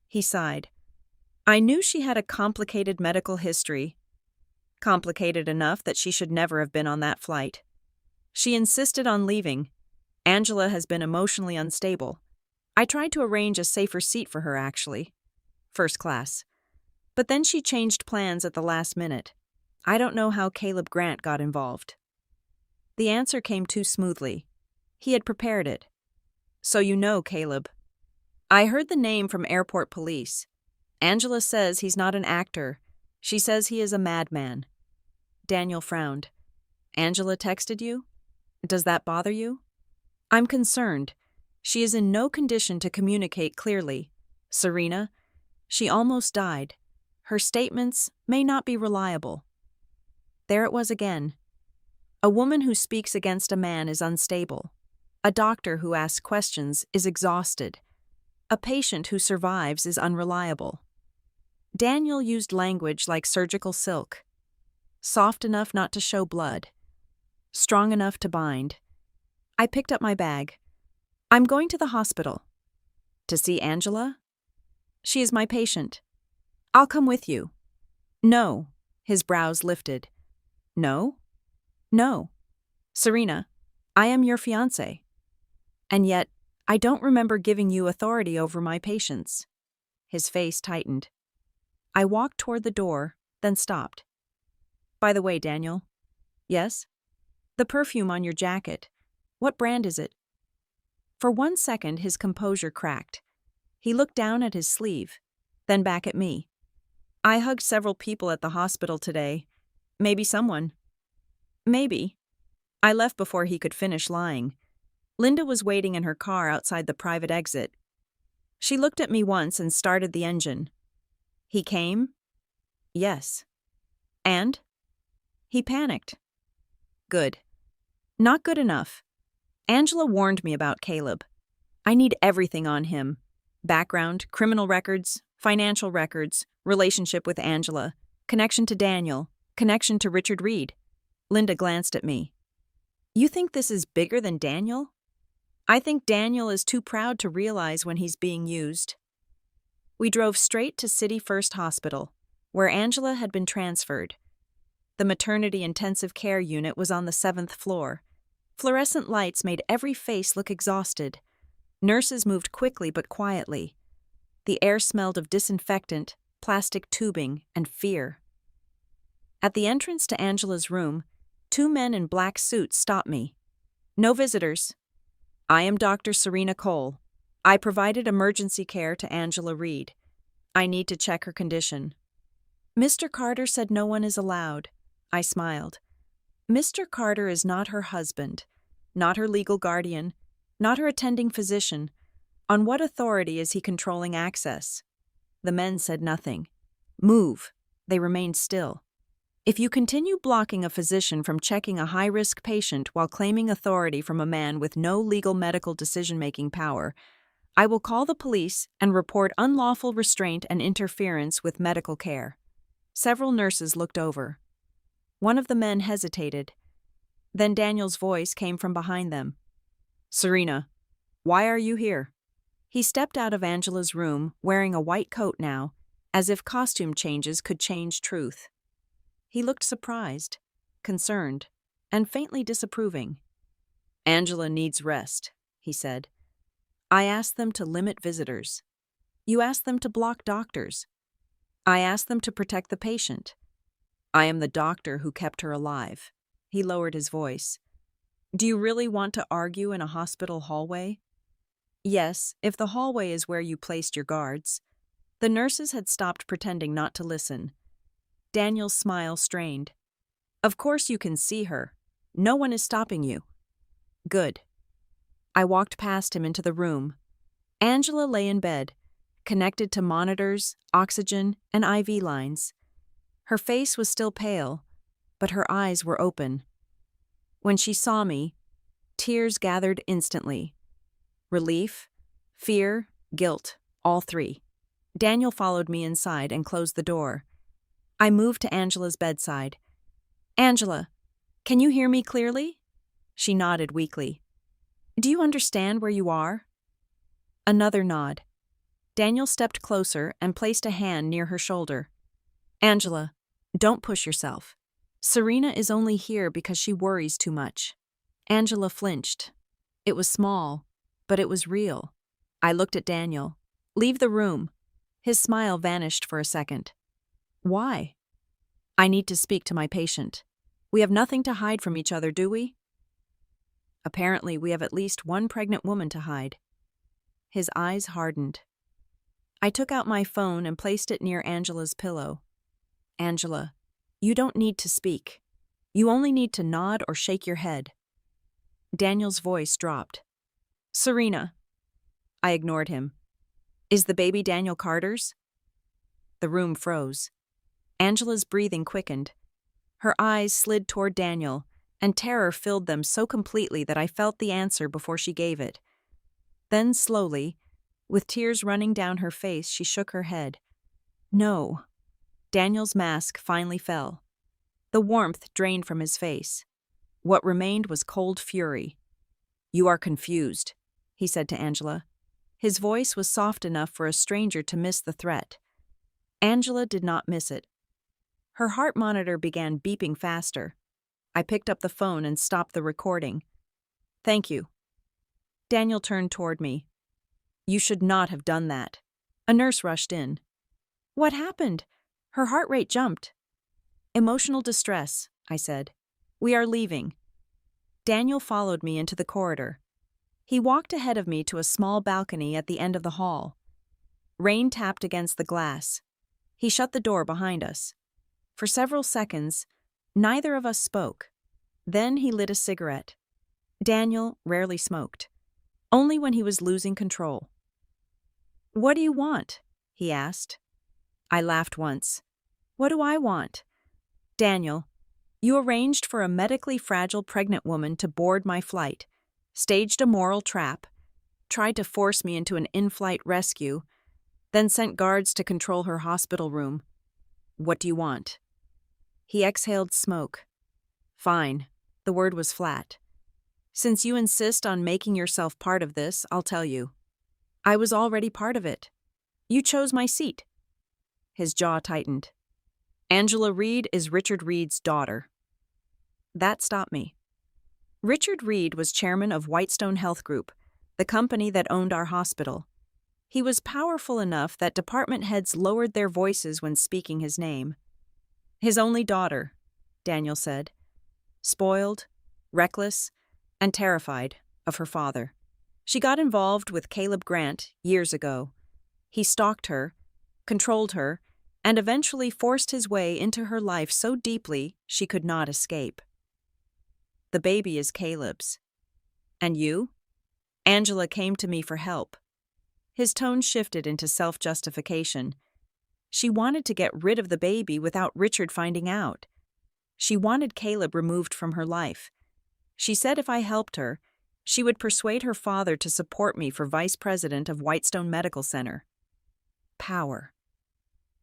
A: He sighed. I knew she had a complicated medical history. Complicated enough that she should never have been on that flight. She insisted on leaving. Angela has been emotionally unstable. I tried to arrange a safer seat for her, actually. First class. But then she changed plans at the last minute. I don't know how Caleb Grant got involved. The answer came too smoothly. He had prepared it. So you know Caleb. I heard the name from airport police. Angela says he's not an actor. She says he is a madman. Daniel frowned. Angela texted you? Does that bother you? I'm concerned. She is in no condition to communicate clearly. Serena, she almost died. Her statements may not be reliable. There it was again. A woman who speaks against a man is unstable. A doctor who asks questions is exhausted. A patient who survives is unreliable. Daniel used language like surgical silk. Soft enough not to show blood. Strong enough to bind. I picked up my bag. I'm going to the hospital. To see Angela? She is my patient. I'll come with you. No. His brows lifted. No? No. Serena, I am your fiancé. And yet, I don't remember giving you authority over my patients. His face tightened. I walked toward the door, then stopped. By the way, Daniel. Yes? The perfume on your jacket. What brand is it? For 1 second, his composure cracked. He looked down at his sleeve, then back at me. I hugged several people at the hospital today. Maybe someone. Maybe. I left before he could finish lying. Linda was waiting in her car outside the private exit. She looked at me once and started the engine. He came? Yes. And? He panicked. Good. Not good enough. Angela warned me about Caleb. I need everything on him. Background, criminal records, financial records, relationship with Angela, connection to Daniel, connection to Richard Reed. Linda glanced at me. You think this is bigger than Daniel? I think Daniel is too proud to realize when he's being used. We drove straight to City First Hospital, where Angela had been transferred. The maternity intensive care unit was on the 7th floor. Fluorescent lights made every face look exhausted. Nurses moved quickly but quietly. The air smelled of disinfectant, plastic tubing, and fear. At the entrance to Angela's room, 2 men in black suits stopped me. No visitors. I am Dr. Serena Cole. I provided emergency care to Angela Reed. I need to check her condition. Mr. Carter said no one is allowed. I smiled. Mr. Carter is not her husband, not her legal guardian, not her attending physician. On what authority is he controlling access? The men said nothing. Move. They remained still. If you continue blocking a physician from checking a high-risk patient while claiming authority from a man with no legal medical decision-making power, I will call the police and report unlawful restraint and interference with medical care. Several nurses looked over. One of the men hesitated. Then Daniel's voice came from behind them. Serena, why are you here? He stepped out of Angela's room wearing a white coat now, as if costume changes could change truth. He looked surprised, concerned, and faintly disapproving. "Angela needs rest," he said. "I asked them to limit visitors. You asked them to block doctors. I asked them to protect the patient. I am the doctor who kept her alive." He lowered his voice. "Do you really want to argue in a hospital hallway?" "Yes, if the hallway is where you placed your guards." The nurses had stopped pretending not to listen. Daniel's smile strained. "Of course you can see her. No one is stopping you." "Good." I walked past him into the room. Angela lay in bed, connected to monitors, oxygen, and IV lines. Her face was still pale, but her eyes were open. When she saw me, tears gathered instantly. Relief, fear, guilt, all three. Daniel followed me inside and closed the door. I moved to Angela's bedside. "Angela, can you hear me clearly?" She nodded weakly. "Do you understand where you are?" Another nod. Daniel stepped closer and placed a hand near her shoulder. "Angela, don't push yourself. Serena is only here because she worries too much." Angela flinched. It was small, but it was real. I looked at Daniel. "Leave the room." His smile vanished for a second. "Why?" "I need to speak to my patient. We have nothing to hide from each other, do we?" "Apparently, we have at least one pregnant woman to hide." His eyes hardened. I took out my phone and placed it near Angela's pillow. "Angela, you don't need to speak. You only need to nod or shake your head." Daniel's voice dropped. "Serena." I ignored him. "Is the baby Daniel Carter's?" The room froze. Angela's breathing quickened. Her eyes slid toward Daniel, and terror filled them so completely that I felt the answer before she gave it. Then slowly, with tears running down her face, she shook her head. "No." Daniel's mask finally fell. The warmth drained from his face. What remained was cold fury. "You are confused," he said to Angela. His voice was soft enough for a stranger to miss the threat. Angela did not miss it. Her heart monitor began beeping faster. I picked up the phone and stopped the recording. "Thank you." Daniel turned toward me. "You should not have done that." A nurse rushed in. "What happened?" Her heart rate jumped. "Emotional distress," I said. "We are leaving." Daniel followed me into the corridor. He walked ahead of me to a small balcony at the end of the hall. Rain tapped against the glass. He shut the door behind us. For several seconds, neither of us spoke. Then he lit a cigarette. Daniel rarely smoked, only when he was losing control. "What do you want?" he asked. I laughed once. "What do I want?" "Daniel, you arranged for a medically fragile pregnant woman to board my flight, staged a moral trap, tried to force me into an in-flight rescue, then sent guards to control her hospital room. What do you want?" He exhaled smoke. "Fine." The word was flat. "Since you insist on making yourself part of this, I'll tell you. I was already part of it. You chose my seat." His jaw tightened. "Angela Reed is Richard Reed's daughter." That stopped me. Richard Reed was chairman of Whitestone Health Group, the company that owned our hospital. He was powerful enough that department heads lowered their voices when speaking his name. "His only daughter," Daniel said. "Spoiled, reckless, and terrified of her father. She got involved with Caleb Grant years ago. He stalked her, controlled her, and eventually forced his way into her life so deeply she could not escape. The baby is Caleb's. And you?" Angela came to me for help. His tone shifted into self-justification. She wanted to get rid of the baby without Richard finding out. She wanted Caleb removed from her life. She said if I helped her, she would persuade her father to support me for vice president of Whitestone Medical Center. Power.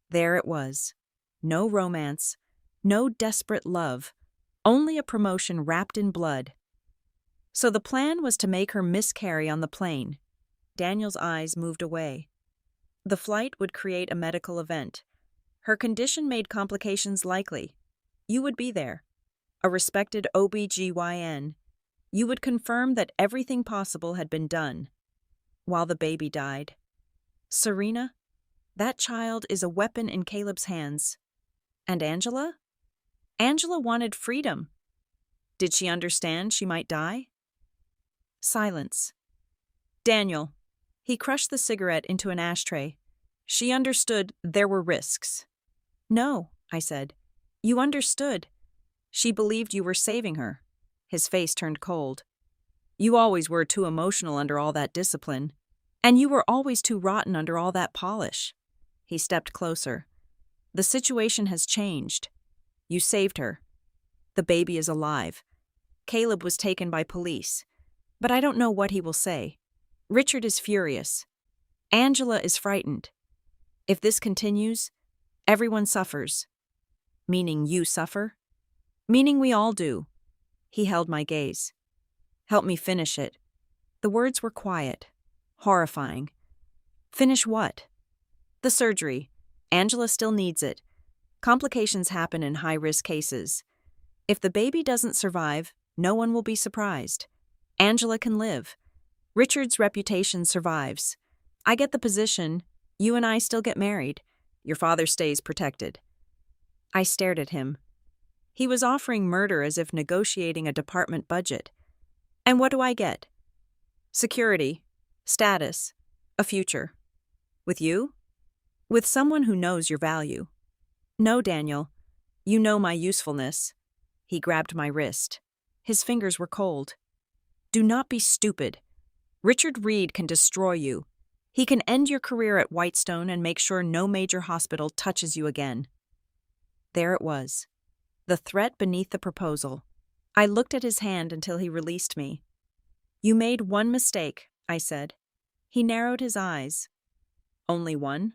A: There it was. No romance, no desperate love, only a promotion wrapped in blood. So the plan was to make her miscarry on the plane. Daniel's eyes moved away. The flight would create a medical event. Her condition made complications likely. You would be there, a respected OB-GYN. You would confirm that everything possible had been done. While the baby died. Serena, that child is a weapon in Caleb's hands. And Angela? Angela wanted freedom. Did she understand she might die? Silence. Daniel. He crushed the cigarette into an ashtray. She understood there were risks. No, I said. You understood. She believed you were saving her. His face turned cold. You always were too emotional under all that discipline. And you were always too rotten under all that polish. He stepped closer. The situation has changed. You saved her. The baby is alive. Caleb was taken by police. But I don't know what he will say. Richard is furious. Angela is frightened. If this continues, everyone suffers. Meaning you suffer? Meaning we all do. He held my gaze. Help me finish it. The words were quiet, horrifying. Finish what? The surgery. Angela still needs it. Complications happen in high-risk cases. If the baby doesn't survive, no one will be surprised. Angela can live. Richard's reputation survives. I get the position. You and I still get married. Your father stays protected. I stared at him. He was offering murder as if negotiating a department budget. And what do I get? Security, status, a future. With you? With someone who knows your value. No, Daniel. You know my usefulness. He grabbed my wrist. His fingers were cold. Do not be stupid. Richard Reed can destroy you. He can end your career at Whitestone and make sure no major hospital touches you again. There it was. The threat beneath the proposal. I looked at his hand until he released me. You made one mistake, I said. He narrowed his eyes. Only one?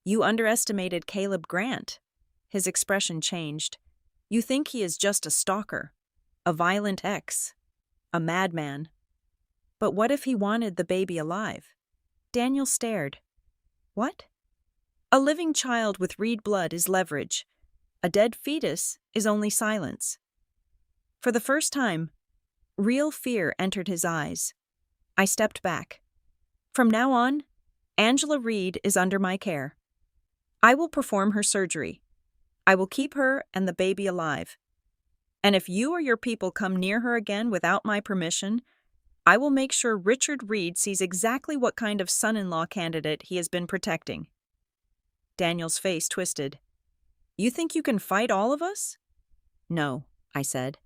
A: You underestimated Caleb Grant. His expression changed. You think he is just a stalker, a violent ex, a madman. But what if he wanted the baby alive? Daniel stared. What? A living child with Reed blood is leverage. A dead fetus is only silence. For the first time, real fear entered his eyes. I stepped back. From now on, Angela Reed is under my care. I will perform her surgery. I will keep her and the baby alive. And if you or your people come near her again without my permission, I will make sure Richard Reed sees exactly what kind of son-in-law candidate he has been protecting. Daniel's face twisted. You think you can fight all of us? No, I said.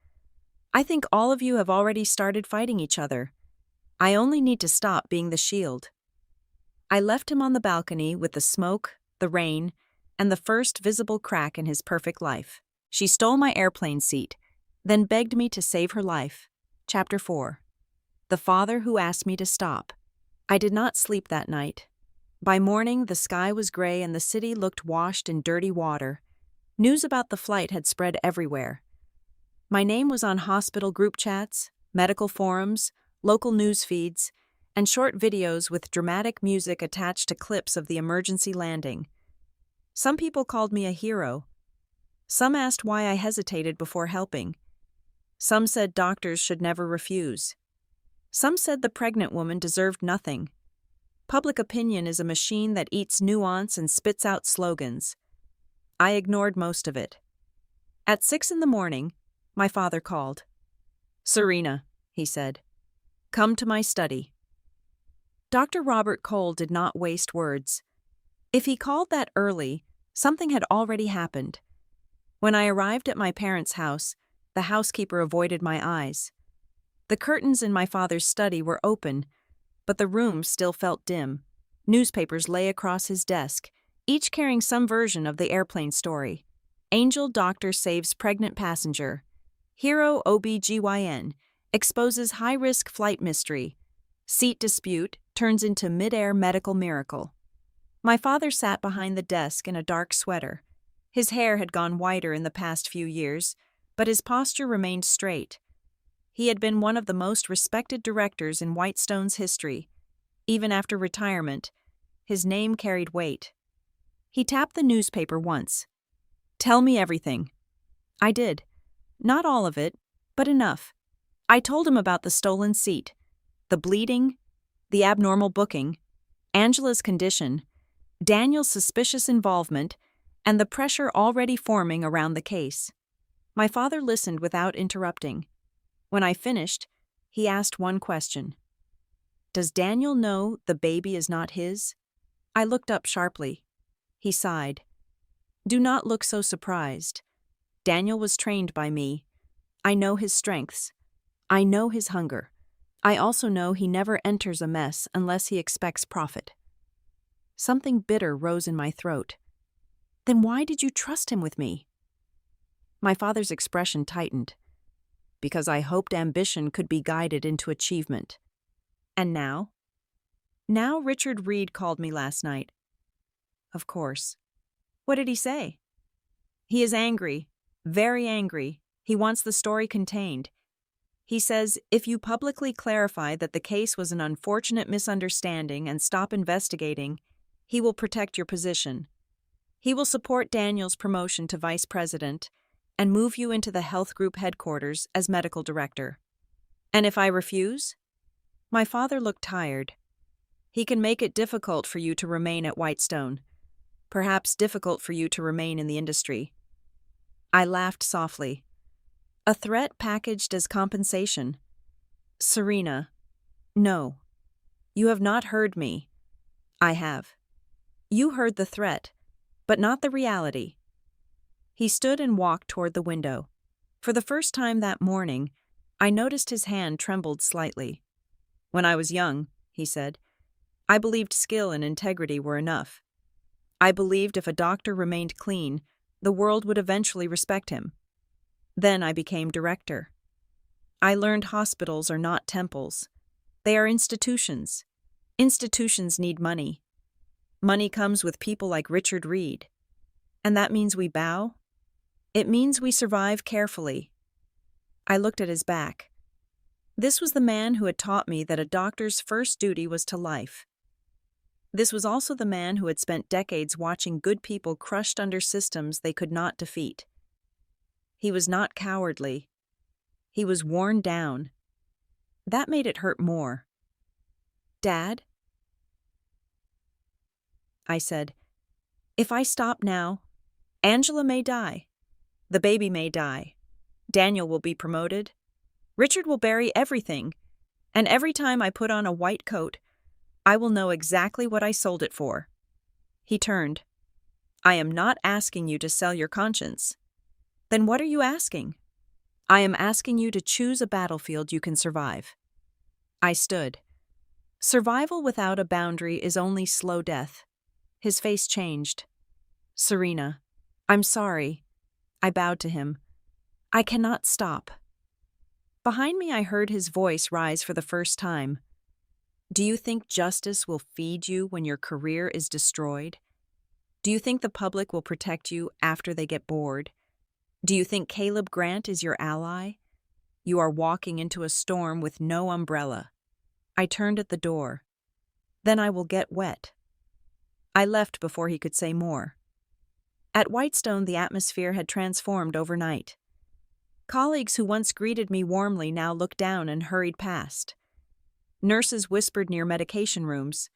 A: I think all of you have already started fighting each other. I only need to stop being the shield. I left him on the balcony with the smoke, the rain, and the first visible crack in his perfect life. She stole my airplane seat, then begged me to save her life. Chapter 4. The father who asked me to stop. I did not sleep that night. By morning, the sky was gray and the city looked washed in dirty water. News about the flight had spread everywhere. My name was on hospital group chats, medical forums, local news feeds, and short videos with dramatic music attached to clips of the emergency landing. Some people called me a hero. Some asked why I hesitated before helping. Some said doctors should never refuse. Some said the pregnant woman deserved nothing. Public opinion is a machine that eats nuance and spits out slogans. I ignored most of it. At 6 a.m, my father called. Serena, he said, come to my study. Dr. Robert Cole did not waste words. If he called that early, something had already happened. When I arrived at my parents' house, the housekeeper avoided my eyes. The curtains in my father's study were open, but the room still felt dim. Newspapers lay across his desk, each carrying some version of the airplane story. Angel doctor saves pregnant passenger. Hero OB-GYN exposes high-risk flight mystery. Seat dispute turns into mid-air medical miracle. My father sat behind the desk in a dark sweater. His hair had gone whiter in the past few years, but his posture remained straight. He had been one of the most respected directors in Whitestone's history. Even after retirement, his name carried weight. He tapped the newspaper once. "Tell me everything." I did. Not all of it, but enough. I told him about the stolen seat, the bleeding, the abnormal booking, Angela's condition, Daniel's suspicious involvement, and the pressure already forming around the case. My father listened without interrupting. When I finished, he asked one question. "Does Daniel know the baby is not his?" I looked up sharply. He sighed. "Do not look so surprised. Daniel was trained by me. I know his strengths. I know his hunger. I also know he never enters a mess unless he expects profit." Something bitter rose in my throat. "Then why did you trust him with me?" My father's expression tightened. "Because I hoped ambition could be guided into achievement." "And now?" "Now Richard Reed called me last night." "Of course." "What did he say?" "He is angry, very angry. He wants the story contained. He says if you publicly clarify that the case was an unfortunate misunderstanding and stop investigating, he will protect your position. He will support Daniel's promotion to vice president and move you into the health group headquarters as medical director." "And if I refuse?" My father looked tired. "He can make it difficult for you to remain at Whitestone. Perhaps difficult for you to remain in the industry." I laughed softly. "A threat packaged as compensation." "Serena, no. You have not heard me." "I have. You heard the threat, but not the reality." He stood and walked toward the window. For the first time that morning, I noticed his hand trembled slightly. "When I was young," he said, "I believed skill and integrity were enough. I believed if a doctor remained clean, the world would eventually respect him. Then I became director. I learned hospitals are not temples. They are institutions. Institutions need money. Money comes with people like Richard Reed. And that means we bow? It means we survive carefully." I looked at his back. This was the man who had taught me that a doctor's first duty was to life. This was also the man who had spent decades watching good people crushed under systems they could not defeat. He was not cowardly. He was worn down. That made it hurt more. "Dad?" I said, "If I stop now, Angela may die. The baby may die. Daniel will be promoted. Richard will bury everything. And every time I put on a white coat, I will know exactly what I sold it for." He turned. "I am not asking you to sell your conscience." "Then what are you asking?" "I am asking you to choose a battlefield you can survive." I stood. Survival without a boundary is only slow death. His face changed. "Serena, I'm sorry." I bowed to him. "I cannot stop." Behind me I heard his voice rise for the first time. "Do you think justice will feed you when your career is destroyed? Do you think the public will protect you after they get bored? Do you think Caleb Grant is your ally? You are walking into a storm with no umbrella." I turned at the door. "Then I will get wet." I left before he could say more. At Whitestone, the atmosphere had transformed overnight. Colleagues who once greeted me warmly now looked down and hurried past. Nurses whispered near medication rooms.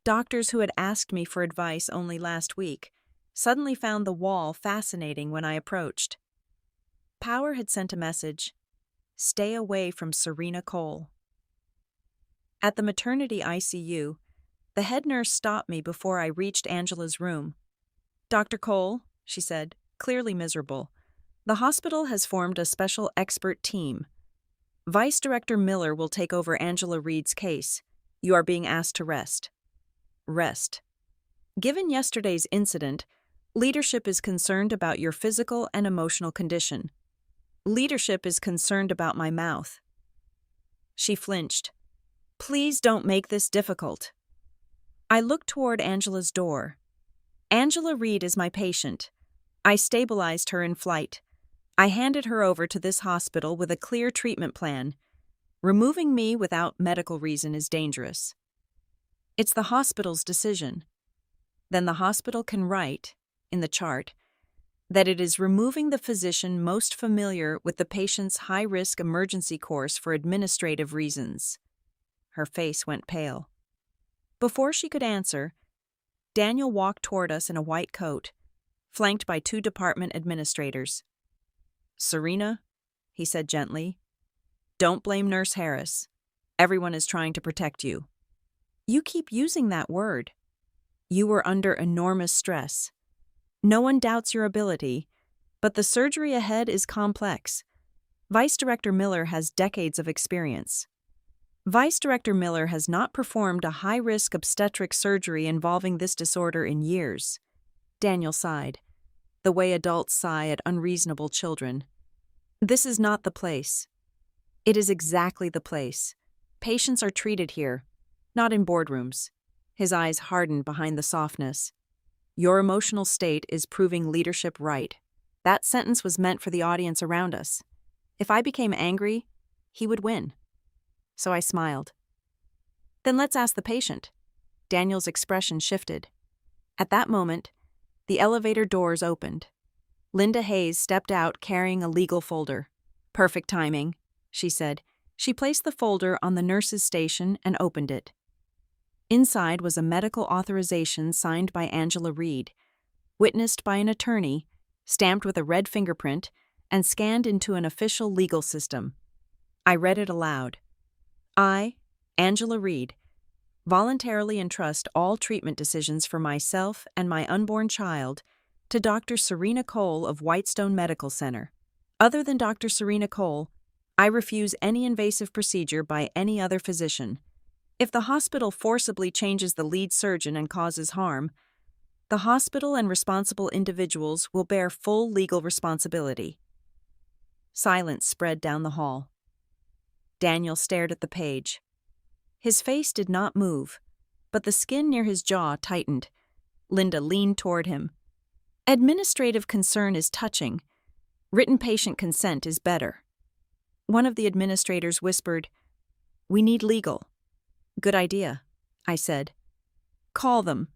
A: Doctors who had asked me for advice only last week suddenly found the wall fascinating when I approached. Power had sent a message: "Stay away from Serena Cole." At the maternity ICU, the head nurse stopped me before I reached Angela's room. "Dr. Cole," she said, clearly miserable, "the hospital has formed a special expert team. Vice Director Miller will take over Angela Reed's case. You are being asked to rest." Rest. Given yesterday's incident, leadership is concerned about your physical and emotional condition. Leadership is concerned about my mouth. She flinched. "Please don't make this difficult." I looked toward Angela's door. "Angela Reed is my patient. I stabilized her in flight. I handed her over to this hospital with a clear treatment plan. Removing me without medical reason is dangerous." It's the hospital's decision. Then the hospital can write, in the chart, that it is removing the physician most familiar with the patient's high-risk emergency course for administrative reasons. Her face went pale. Before she could answer, Daniel walked toward us in a white coat, flanked by 2 department administrators. "Serena," he said gently, "don't blame Nurse Harris. Everyone is trying to protect you." "You keep using that word." "You were under enormous stress. No one doubts your ability, but the surgery ahead is complex. Vice Director Miller has decades of experience. Vice Director Miller has not performed a high-risk obstetric surgery involving this disorder in years." Daniel sighed, the way adults sigh at unreasonable children. "This is not the place." "It is exactly the place. Patients are treated here, not in boardrooms." His eyes hardened behind the softness. "Your emotional state is proving leadership right." That sentence was meant for the audience around us. If I became angry, he would win. So I smiled. "Then let's ask the patient." Daniel's expression shifted. At that moment, the elevator doors opened. Linda Hayes stepped out carrying a legal folder. "Perfect timing," she said. She placed the folder on the nurse's station and opened it. Inside was a medical authorization signed by Angela Reed, witnessed by an attorney, stamped with a red fingerprint, and scanned into an official legal system. I read it aloud. "I, Angela Reed, voluntarily entrust all treatment decisions for myself and my unborn child to Dr. Serena Cole of Whitestone Medical Center. Other than Dr. Serena Cole, I refuse any invasive procedure by any other physician. If the hospital forcibly changes the lead surgeon and causes harm, the hospital and responsible individuals will bear full legal responsibility." Silence spread down the hall. Daniel stared at the page. His face did not move, but the skin near his jaw tightened. Linda leaned toward him. "Administrative concern is touching. Written patient consent is better." One of the administrators whispered, "We need legal." "Good idea," I said. "Call them.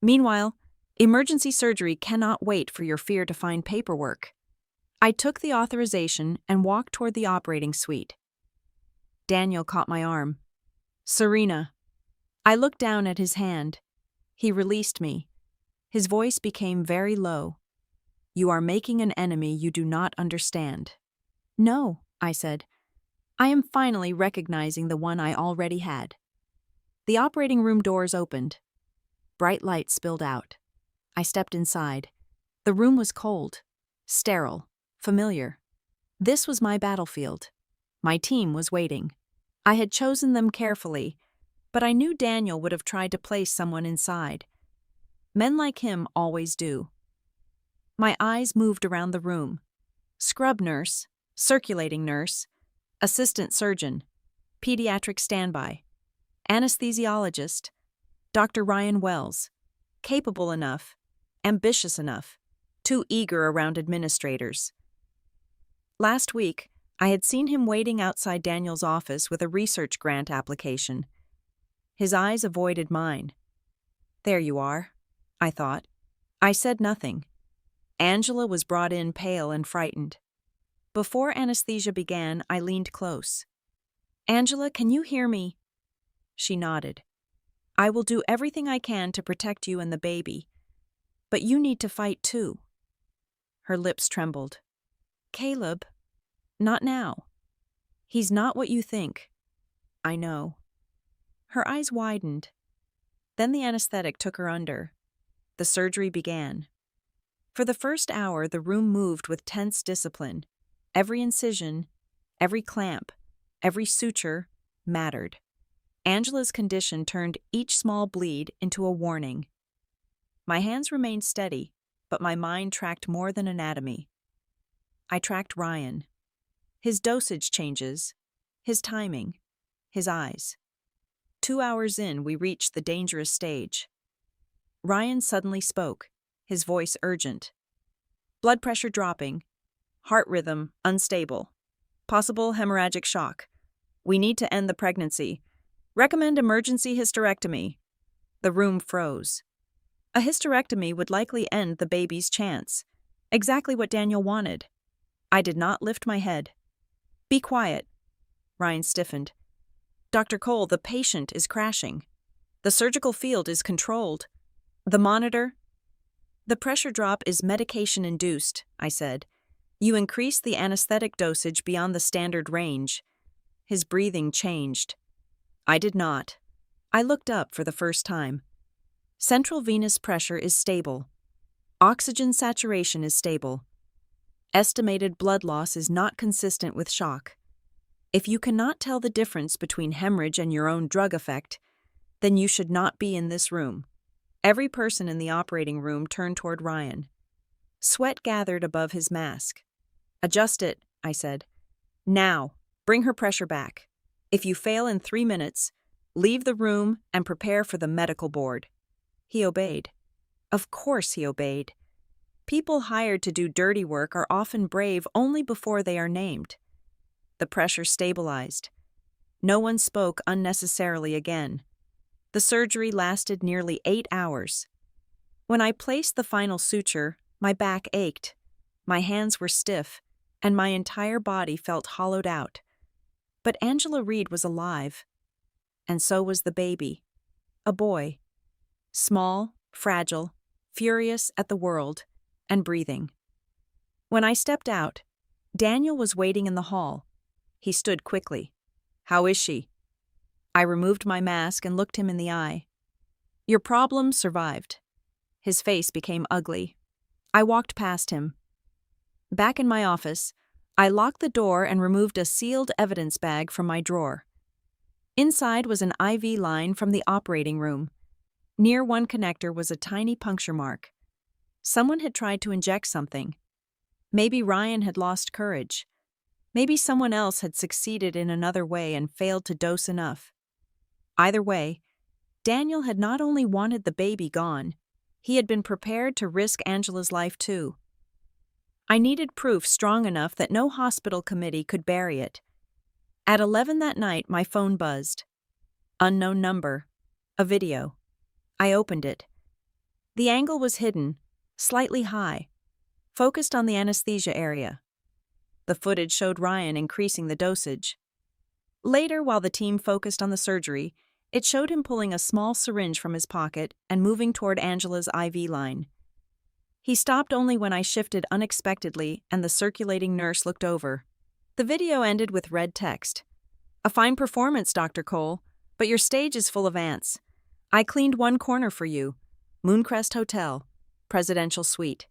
A: Meanwhile, emergency surgery cannot wait for your fear to find paperwork." I took the authorization and walked toward the operating suite. Daniel caught my arm. "Serena." I looked down at his hand. He released me. His voice became very low. "You are making an enemy you do not understand." "No," I said. "I am finally recognizing the one I already had." The operating room doors opened. Bright light spilled out. I stepped inside. The room was cold, sterile, familiar. This was my battlefield. My team was waiting. I had chosen them carefully, but I knew Daniel would have tried to place someone inside. Men like him always do. My eyes moved around the room. Scrub nurse, circulating nurse, assistant surgeon, pediatric standby, anesthesiologist, Dr. Ryan Wells, capable enough, ambitious enough, too eager around administrators. Last week, I had seen him waiting outside Daniel's office with a research grant application. His eyes avoided mine. "There you are," I thought. I said nothing. Angela was brought in pale and frightened. Before anesthesia began, I leaned close. "Angela, can you hear me?" She nodded. "I will do everything I can to protect you and the baby. But you need to fight too." Her lips trembled. "Caleb, not now. He's not what you think." "I know." Her eyes widened. Then the anesthetic took her under. The surgery began. For the first hour, the room moved with tense discipline. Every incision, every clamp, every suture mattered. Angela's condition turned each small bleed into a warning. My hands remained steady, but my mind tracked more than anatomy. I tracked Ryan. His dosage changes, his timing, his eyes. 2 hours in, we reached the dangerous stage. Ryan suddenly spoke, his voice urgent. Blood pressure dropping, heart rhythm unstable, possible hemorrhagic shock. We need to end the pregnancy. Recommend emergency hysterectomy. The room froze. A hysterectomy would likely end the baby's chance. Exactly what Daniel wanted. I did not lift my head. "Be quiet." Ryan stiffened. "Dr. Cole, the patient is crashing. The surgical field is controlled. The monitor—" "The pressure drop is medication-induced," I said. "You increased the anesthetic dosage beyond the standard range." His breathing changed. I did not. I looked up for the first time. Central venous pressure is stable. Oxygen saturation is stable. Estimated blood loss is not consistent with shock. If you cannot tell the difference between hemorrhage and your own drug effect, then you should not be in this room. Every person in the operating room turned toward Ryan. Sweat gathered above his mask. "Adjust it," I said. "Now, bring her pressure back. If you fail in 3 minutes, leave the room and prepare for the medical board." He obeyed. Of course he obeyed. People hired to do dirty work are often brave only before they are named. The pressure stabilized. No one spoke unnecessarily again. The surgery lasted nearly 8 hours. When I placed the final suture, my back ached, my hands were stiff, and my entire body felt hollowed out. But Angela Reed was alive. And so was the baby. A boy. Small, fragile, furious at the world, and breathing. When I stepped out, Daniel was waiting in the hall. He stood quickly. "How is she?" I removed my mask and looked him in the eye. "Your problem survived." His face became ugly. I walked past him. Back in my office, I locked the door and removed a sealed evidence bag from my drawer. Inside was an IV line from the operating room. Near one connector was a tiny puncture mark. Someone had tried to inject something. Maybe Ryan had lost courage. Maybe someone else had succeeded in another way and failed to dose enough. Either way, Daniel had not only wanted the baby gone, he had been prepared to risk Angela's life too. I needed proof strong enough that no hospital committee could bury it. At 11 that night, my phone buzzed. Unknown number. A video. I opened it. The angle was hidden, slightly high, focused on the anesthesia area. The footage showed Ryan increasing the dosage. Later, while the team focused on the surgery, it showed him pulling a small syringe from his pocket and moving toward Angela's IV line. He stopped only when I shifted unexpectedly and the circulating nurse looked over. The video ended with red text. "A fine performance, Dr. Cole, but your stage is full of ants. I cleaned one corner for you. Mooncrest Hotel, Presidential Suite.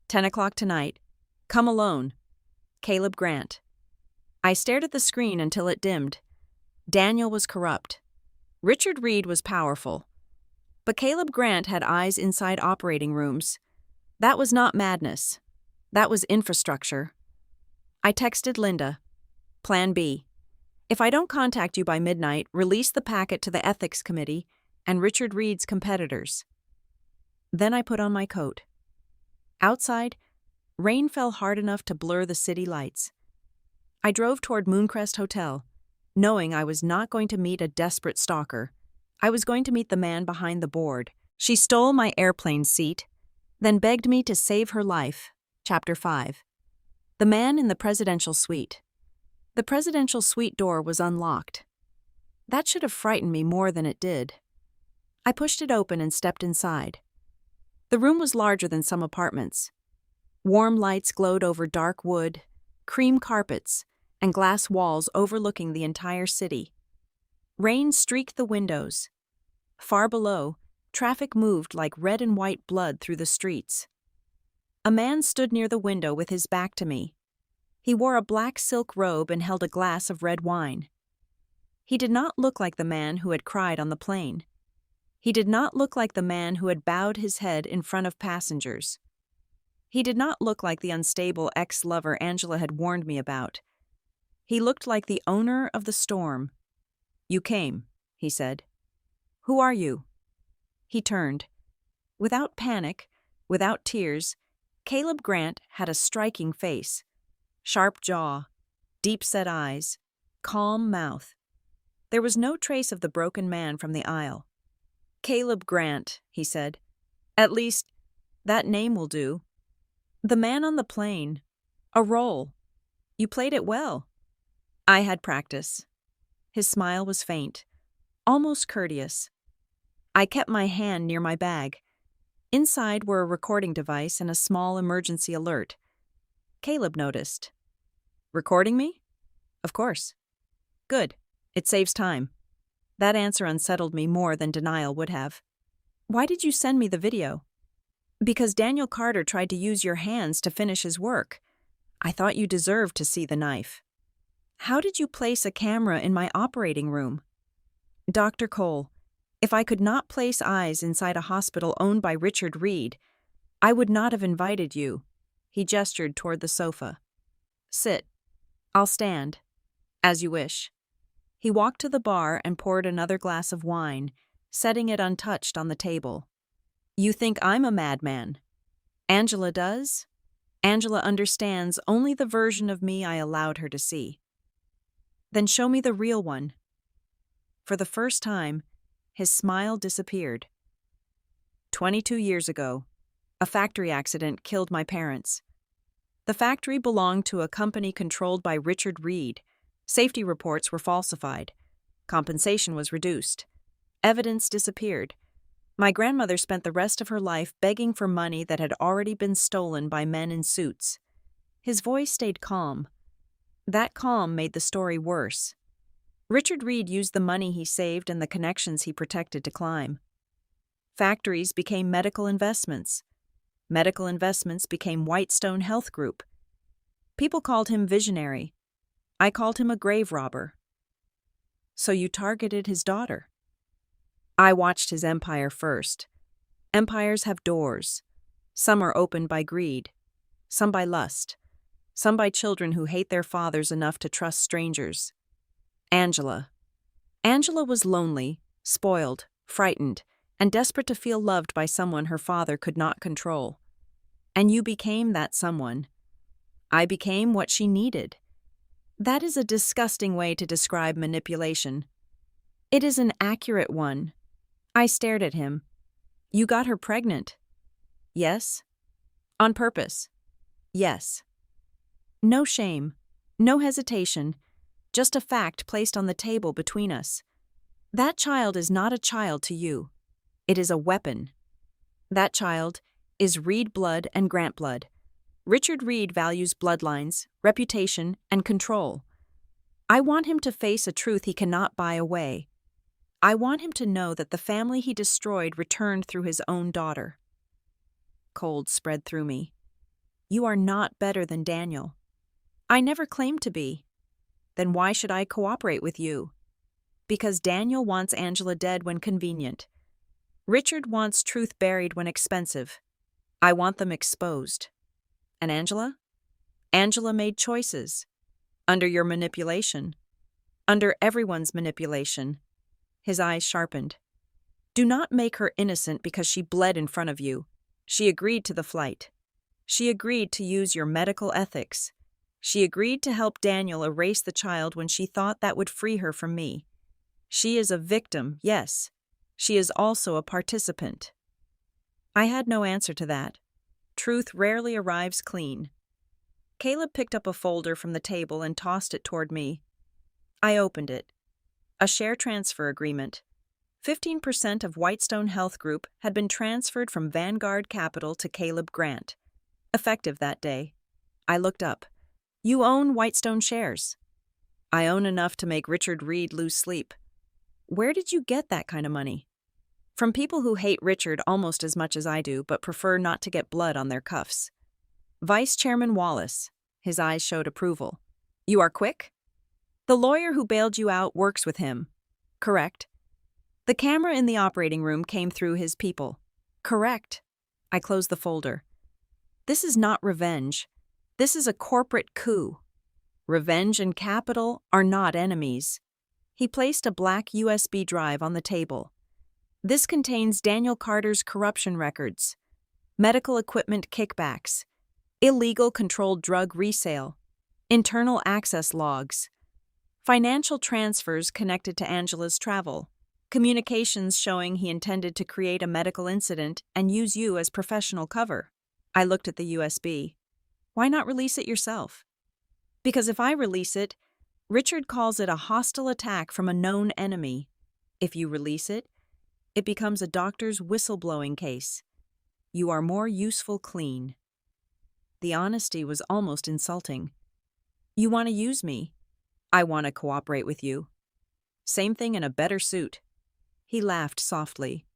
A: 10 o'clock tonight. Come alone. Caleb Grant." I stared at the screen until it dimmed. Daniel was corrupt. Richard Reed was powerful. But Caleb Grant had eyes inside operating rooms. That was not madness. That was infrastructure. I texted Linda. Plan B. If I don't contact you by midnight, release the packet to the ethics committee and Richard Reed's competitors. Then I put on my coat. Outside, rain fell hard enough to blur the city lights. I drove toward Mooncrest Hotel, knowing I was not going to meet a desperate stalker. I was going to meet the man behind the board. She stole my airplane seat, then begged me to save her life. Chapter 5. The man in the presidential suite. The presidential suite door was unlocked. That should have frightened me more than it did. I pushed it open and stepped inside. The room was larger than some apartments. Warm lights glowed over dark wood, cream carpets, and glass walls overlooking the entire city. Rain streaked the windows. Far below, traffic moved like red and white blood through the streets. A man stood near the window with his back to me. He wore a black silk robe and held a glass of red wine. He did not look like the man who had cried on the plane. He did not look like the man who had bowed his head in front of passengers. He did not look like the unstable ex-lover Angela had warned me about. He looked like the owner of the storm. "You came," he said. "Who are you?" He turned. Without panic, without tears, Caleb Grant had a striking face. Sharp jaw, deep-set eyes, calm mouth. There was no trace of the broken man from the aisle. Caleb Grant, he said. At least, that name will do. The man on the plane. A role. You played it well. I had practice. His smile was faint, almost courteous. I kept my hand near my bag. Inside were a recording device and a small emergency alert. Caleb noticed. Recording me? Of course. Good. It saves time. That answer unsettled me more than denial would have. Why did you send me the video? Because Daniel Carter tried to use your hands to finish his work. I thought you deserved to see the knife. How did you place a camera in my operating room? Dr. Cole, if I could not place eyes inside a hospital owned by Richard Reed, I would not have invited you. He gestured toward the sofa. Sit. I'll stand. As you wish. He walked to the bar and poured another glass of wine, setting it untouched on the table. You think I'm a madman. Angela does? Angela understands only the version of me I allowed her to see. Then show me the real one. For the first time, his smile disappeared. 22 years ago, a factory accident killed my parents. The factory belonged to a company controlled by Richard Reed. Safety reports were falsified. Compensation was reduced. Evidence disappeared. My grandmother spent the rest of her life begging for money that had already been stolen by men in suits. His voice stayed calm. That calm made the story worse. Richard Reed used the money he saved and the connections he protected to climb. Factories became medical investments. Medical investments became Whitestone Health Group. People called him visionary. I called him a grave robber. So you targeted his daughter. I watched his empire first. Empires have doors. Some are opened by greed, some by lust, some by children who hate their fathers enough to trust strangers. Angela. Angela was lonely, spoiled, frightened, and desperate to feel loved by someone her father could not control. And you became that someone. I became what she needed. That is a disgusting way to describe manipulation. It is an accurate one. I stared at him. You got her pregnant. Yes. On purpose. Yes. No shame, no hesitation, just a fact placed on the table between us. That child is not a child to you. It is a weapon. That child is Reed blood and Grant blood. Richard Reed values bloodlines, reputation, and control. I want him to face a truth he cannot buy away. I want him to know that the family he destroyed returned through his own daughter. Cold spread through me. You are not better than Daniel. I never claimed to be. Then why should I cooperate with you? Because Daniel wants Angela dead when convenient. Richard wants truth buried when expensive. I want them exposed. And Angela? Angela made choices. Under your manipulation. Under everyone's manipulation. His eyes sharpened. Do not make her innocent because she bled in front of you. She agreed to the flight. She agreed to use your medical ethics. She agreed to help Daniel erase the child when she thought that would free her from me. She is a victim, yes. She is also a participant. I had no answer to that. Truth rarely arrives clean. Caleb picked up a folder from the table and tossed it toward me. I opened it. A share transfer agreement. 15% of Whitestone Health Group had been transferred from Vanguard Capital to Caleb Grant. Effective that day. I looked up. You own Whitestone shares. I own enough to make Richard Reed lose sleep. Where did you get that kind of money? From people who hate Richard almost as much as I do, but prefer not to get blood on their cuffs. Vice Chairman Wallace. His eyes showed approval. You are quick? The lawyer who bailed you out works with him. Correct. The camera in the operating room came through his people. Correct. I closed the folder. This is not revenge. This is a corporate coup. Revenge and capital are not enemies. He placed a black USB drive on the table. This contains Daniel Carter's corruption records, medical equipment kickbacks, illegal controlled drug resale, internal access logs, financial transfers connected to Angela's travel, Communications showing he intended to create a medical incident and use you as professional cover. I looked at the USB. Why not release it yourself? Because if I release it, Richard calls it a hostile attack from a known enemy. If you release it, it becomes a doctor's whistleblowing case. You are more useful clean. The honesty was almost insulting. You want to use me. I want to cooperate with you. Same thing in a better suit. He laughed softly.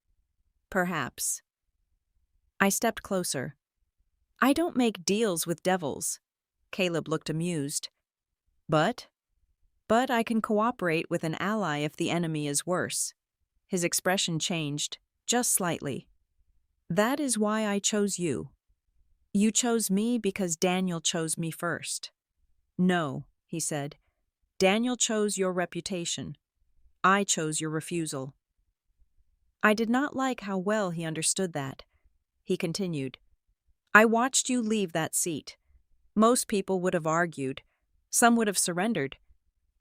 A: Perhaps. I stepped closer. I don't make deals with devils. Caleb looked amused. But I can cooperate with an ally if the enemy is worse. His expression changed, just slightly. That is why I chose you. You chose me because Daniel chose me first. No, he said. Daniel chose your reputation. I chose your refusal. I did not like how well he understood that. He continued. I watched you leave that seat. Most people would have argued. Some would have surrendered.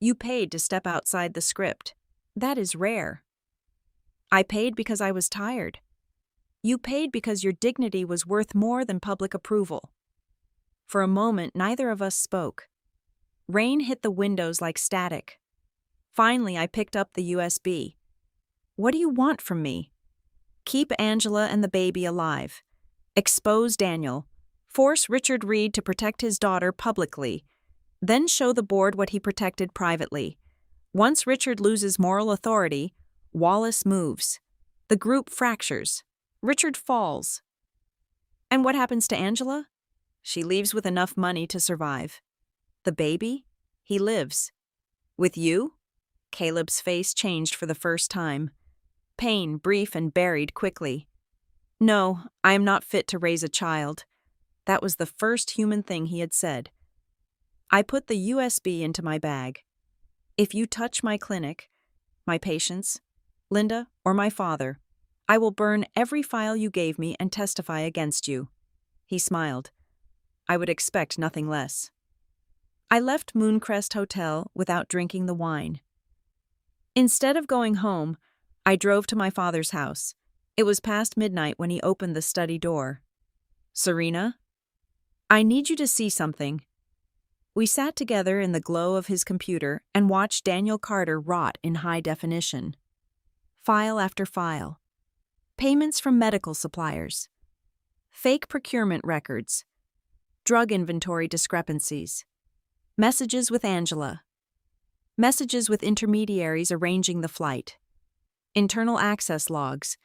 A: You paid to step outside the script. That is rare. I paid because I was tired. You paid because your dignity was worth more than public approval. For a moment, neither of us spoke. Rain hit the windows like static. Finally, I picked up the USB. What do you want from me? Keep Angela and the baby alive. Expose Daniel. Force Richard Reed to protect his daughter publicly. Then show the board what he protected privately. Once Richard loses moral authority, Wallace moves. The group fractures. Richard falls. And what happens to Angela? She leaves with enough money to survive. The baby? He lives. With you? Caleb's face changed for the first time. Pain, brief and buried quickly. No, I am not fit to raise a child. That was the first human thing he had said. I put the USB into my bag. If you touch my clinic, my patients, Linda, or my father, I will burn every file you gave me and testify against you. He smiled. I would expect nothing less. I left Mooncrest Hotel without drinking the wine. Instead of going home, I drove to my father's house. It was past midnight when he opened the study door. Serena? I need you to see something. We sat together in the glow of his computer and watched Daniel Carter rot in high definition. File after file. Payments from medical suppliers. Fake procurement records. Drug inventory discrepancies. Messages with Angela. Messages with intermediaries arranging the flight. Internal access logs,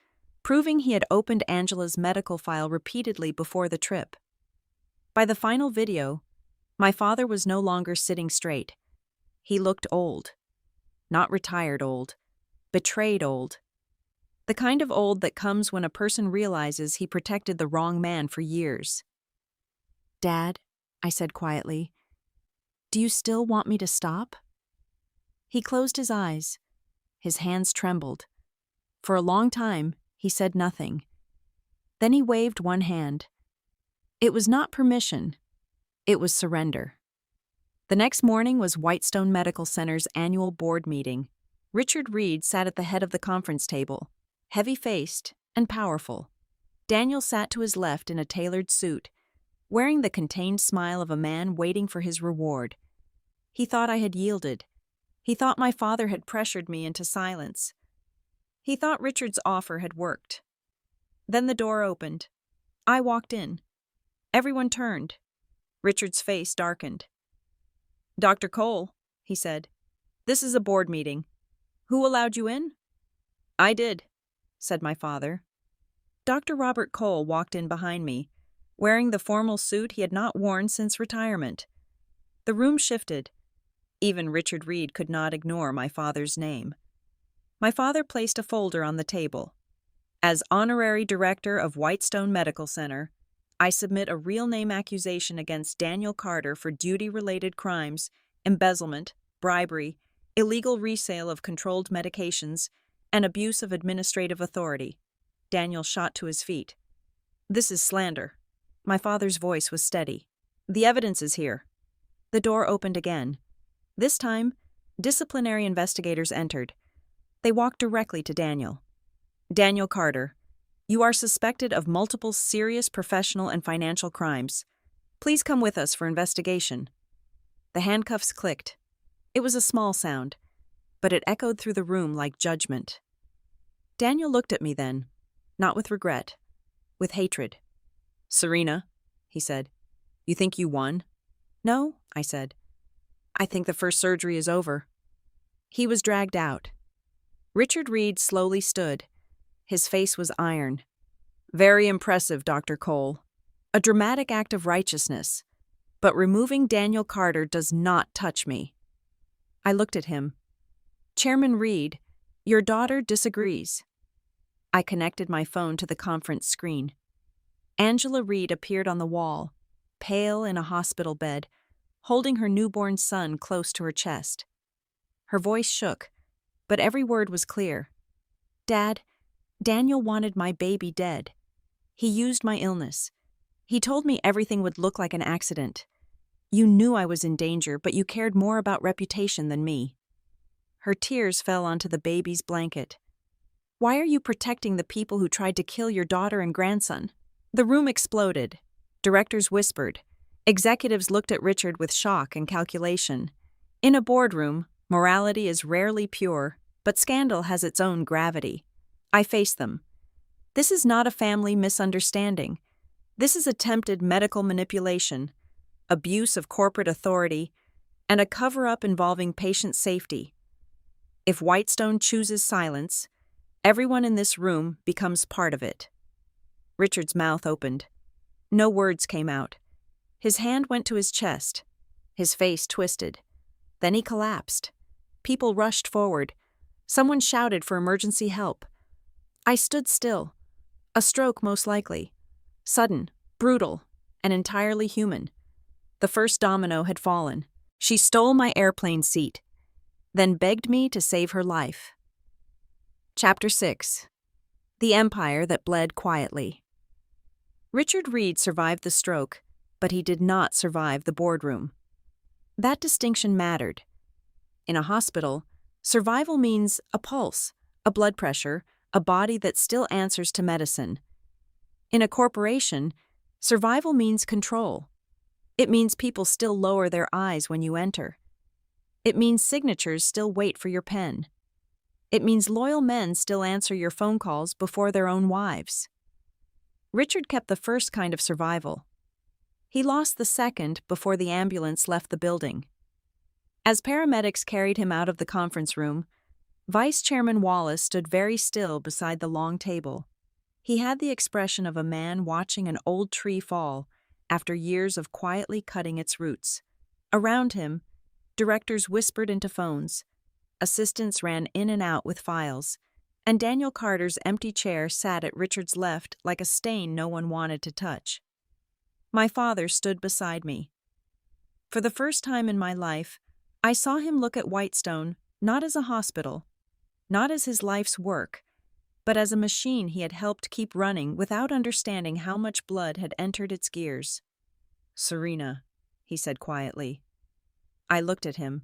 A: proving he had opened Angela's medical file repeatedly before the trip. By the final video, my father was no longer sitting straight. He looked old. Not retired old. Betrayed old. The kind of old that comes when a person realizes he protected the wrong man for years. Dad, I said quietly, do you still want me to stop? He closed his eyes. His hands trembled. For a long time, he said nothing. Then he waved one hand. It was not permission. It was surrender. The next morning was Whitestone Medical Center's annual board meeting. Richard Reed sat at the head of the conference table, heavy-faced and powerful. Daniel sat to his left in a tailored suit, wearing the contained smile of a man waiting for his reward. He thought I had yielded. He thought my father had pressured me into silence. He thought Richard's offer had worked. Then the door opened. I walked in. Everyone turned. Richard's face darkened. Dr. Cole, he said, this is a board meeting. Who allowed you in? I did, said my father. Dr. Robert Cole walked in behind me, wearing the formal suit he had not worn since retirement. The room shifted. Even Richard Reed could not ignore my father's name. My father placed a folder on the table. As honorary director of Whitestone Medical Center, I submit a real name accusation against Daniel Carter for duty-related crimes, embezzlement, bribery, illegal resale of controlled medications, and abuse of administrative authority. Daniel shot to his feet. This is slander. My father's voice was steady. The evidence is here. The door opened again. This time, disciplinary investigators entered. They walked directly to Daniel. Daniel Carter, you are suspected of multiple serious professional and financial crimes. Please come with us for investigation. The handcuffs clicked. It was a small sound, but it echoed through the room like judgment. Daniel looked at me then, not with regret, with hatred. Serena, he said, you think you won? No, I said. I think the first surgery is over. He was dragged out. Richard Reed slowly stood. His face was iron. Very impressive, Dr. Cole. A dramatic act of righteousness. But removing Daniel Carter does not touch me. I looked at him. Chairman Reed, your daughter disagrees. I connected my phone to the conference screen. Angela Reed appeared on the wall, pale in a hospital bed, holding her newborn son close to her chest. Her voice shook, but every word was clear. Dad, Daniel wanted my baby dead. He used my illness. He told me everything would look like an accident. You knew I was in danger, but you cared more about reputation than me. Her tears fell onto the baby's blanket. Why are you protecting the people who tried to kill your daughter and grandson? The room exploded. Directors whispered. Executives looked at Richard with shock and calculation. In a boardroom, morality is rarely pure, but scandal has its own gravity. I faced them. This is not a family misunderstanding. This is attempted medical manipulation, abuse of corporate authority, and a cover-up involving patient safety. If Whitestone chooses silence, everyone in this room becomes part of it. Richard's mouth opened. No words came out. His hand went to his chest. His face twisted. Then he collapsed. People rushed forward. Someone shouted for emergency help. I stood still. A stroke, most likely. Sudden, brutal, and entirely human. The first domino had fallen. She stole my airplane seat, then begged me to save her life. Chapter 6. The Empire That Bled Quietly. Richard Reed survived the stroke, but he did not survive the boardroom. That distinction mattered. In a hospital, survival means a pulse, a blood pressure, a body that still answers to medicine. In a corporation, survival means control. It means people still lower their eyes when you enter. It means signatures still wait for your pen. It means loyal men still answer your phone calls before their own wives. Richard kept the first kind of survival. He lost the second before the ambulance left the building. As paramedics carried him out of the conference room, Vice Chairman Wallace stood very still beside the long table. He had the expression of a man watching an old tree fall after years of quietly cutting its roots. Around him, directors whispered into phones, assistants ran in and out with files, and Daniel Carter's empty chair sat at Richard's left like a stain no one wanted to touch. My father stood beside me. For the first time in my life, I saw him look at Whitestone not as a hospital, not as his life's work, but as a machine he had helped keep running without understanding how much blood had entered its gears. Serena, he said quietly. I looked at him.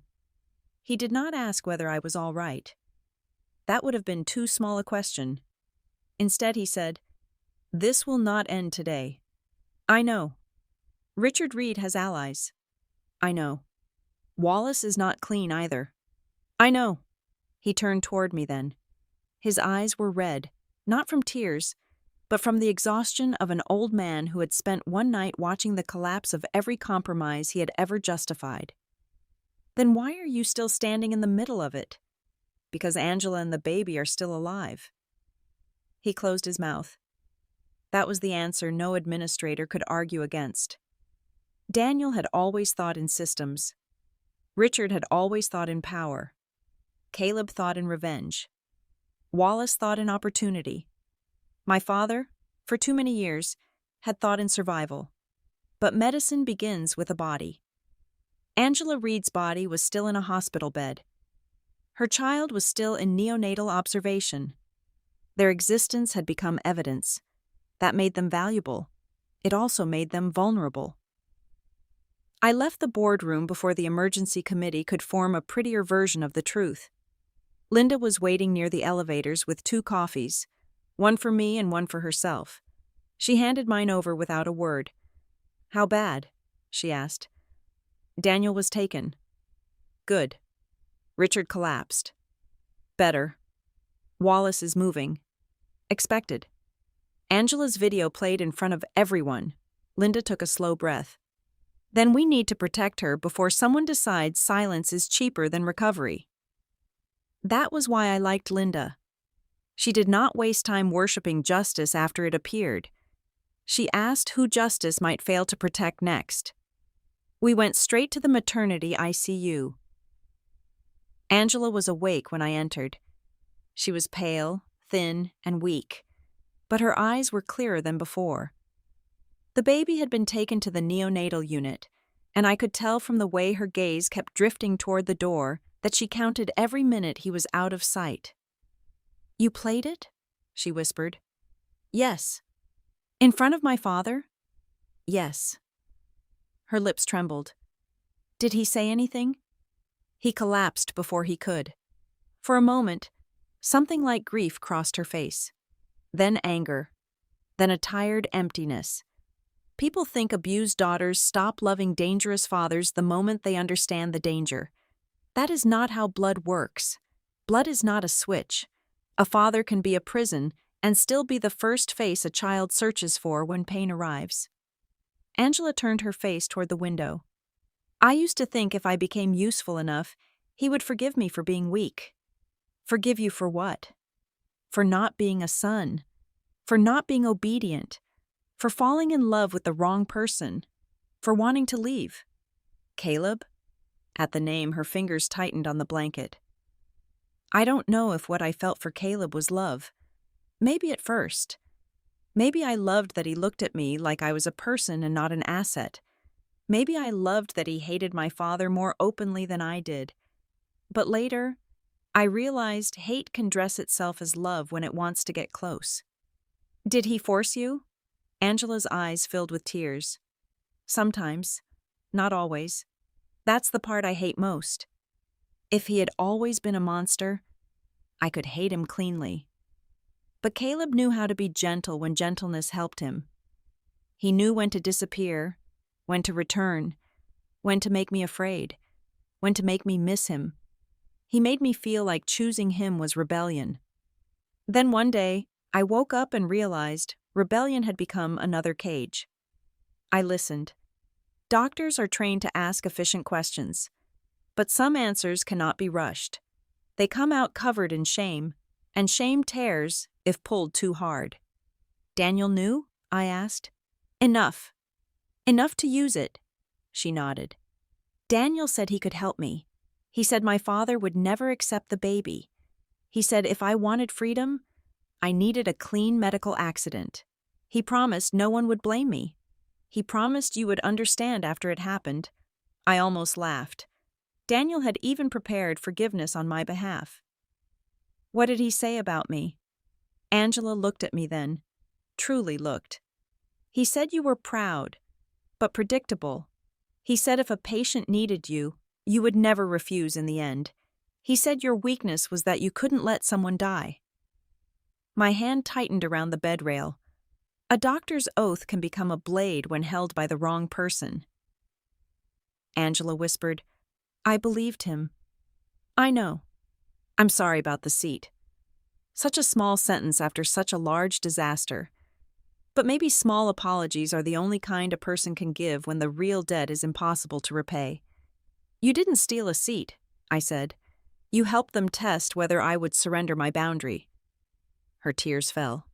A: He did not ask whether I was all right. That would have been too small a question. Instead, he said, This will not end today. I know. Richard Reed has allies. I know. Wallace is not clean either. I know. He turned toward me then. His eyes were red, not from tears, but from the exhaustion of an old man who had spent one night watching the collapse of every compromise he had ever justified. Then why are you still standing in the middle of it? Because Angela and the baby are still alive. He closed his mouth. That was the answer no administrator could argue against. Daniel had always thought in systems. Richard had always thought in power. Caleb thought in revenge. Wallace thought in opportunity. My father, for too many years, had thought in survival. But medicine begins with a body. Angela Reed's body was still in a hospital bed. Her child was still in neonatal observation. Their existence had become evidence. That made them valuable. It also made them vulnerable. I left the boardroom before the emergency committee could form a prettier version of the truth. Linda was waiting near the elevators with 2 coffees, one for me and one for herself. She handed mine over without a word. "How bad?" she asked. "Daniel was taken." "Good." "Richard collapsed." "Better." "Wallace is moving." "Expected." Angela's video played in front of everyone. Linda took a slow breath. "Then we need to protect her before someone decides silence is cheaper than recovery." That was why I liked Linda. She did not waste time worshiping justice after it appeared. She asked who justice might fail to protect next. We went straight to the maternity ICU. Angela was awake when I entered. She was pale, thin, and weak, but her eyes were clearer than before. The baby had been taken to the neonatal unit, and I could tell from the way her gaze kept drifting toward the door that she counted every minute he was out of sight. "You played it?" she whispered. "Yes." "In front of my father?" "Yes." Her lips trembled. "Did he say anything?" "He collapsed before he could." For a moment, something like grief crossed her face. Then anger. Then a tired emptiness. People think abused daughters stop loving dangerous fathers the moment they understand the danger. That is not how blood works. Blood is not a switch. A father can be a prison and still be the first face a child searches for when pain arrives. Angela turned her face toward the window. "I used to think if I became useful enough, he would forgive me for being weak." "Forgive you for what?" "For not being a son. For not being obedient. For falling in love with the wrong person. For wanting to leave." "Caleb?" At the name, her fingers tightened on the blanket. I don't know if what I felt for Caleb was love. Maybe at first. Maybe I loved that he looked at me like I was a person and not an asset. Maybe I loved that he hated my father more openly than I did. But later, I realized hate can dress itself as love when it wants to get close. "Did he force you?" Angela's eyes filled with tears. "Sometimes. Not always. That's the part I hate most. If he had always been a monster, I could hate him cleanly. But Caleb knew how to be gentle when gentleness helped him. He knew when to disappear, when to return, when to make me afraid, when to make me miss him. He made me feel like choosing him was rebellion. Then one day, I woke up and realized rebellion had become another cage. I listened. Doctors are trained to ask efficient questions, but some answers cannot be rushed. They come out covered in shame, and shame tears if pulled too hard. "Daniel knew?" I asked. "Enough. Enough to use it," she nodded. "Daniel said he could help me. He said my father would never accept the baby. He said if I wanted freedom, I needed a clean medical accident. He promised no one would blame me. He promised you would understand after it happened." I almost laughed. Daniel had even prepared forgiveness on my behalf. "What did he say about me?" Angela looked at me then, truly looked. "He said you were proud, but predictable. He said if a patient needed you, you would never refuse in the end. He said your weakness was that you couldn't let someone die." My hand tightened around the bed rail. A doctor's oath can become a blade when held by the wrong person. Angela whispered, "I believed him." "I know. I'm sorry about the seat." Such a small sentence after such a large disaster. But maybe small apologies are the only kind a person can give when the real debt is impossible to repay. "You didn't steal a seat," I said. "You helped them test whether I would surrender my boundary." Her tears fell.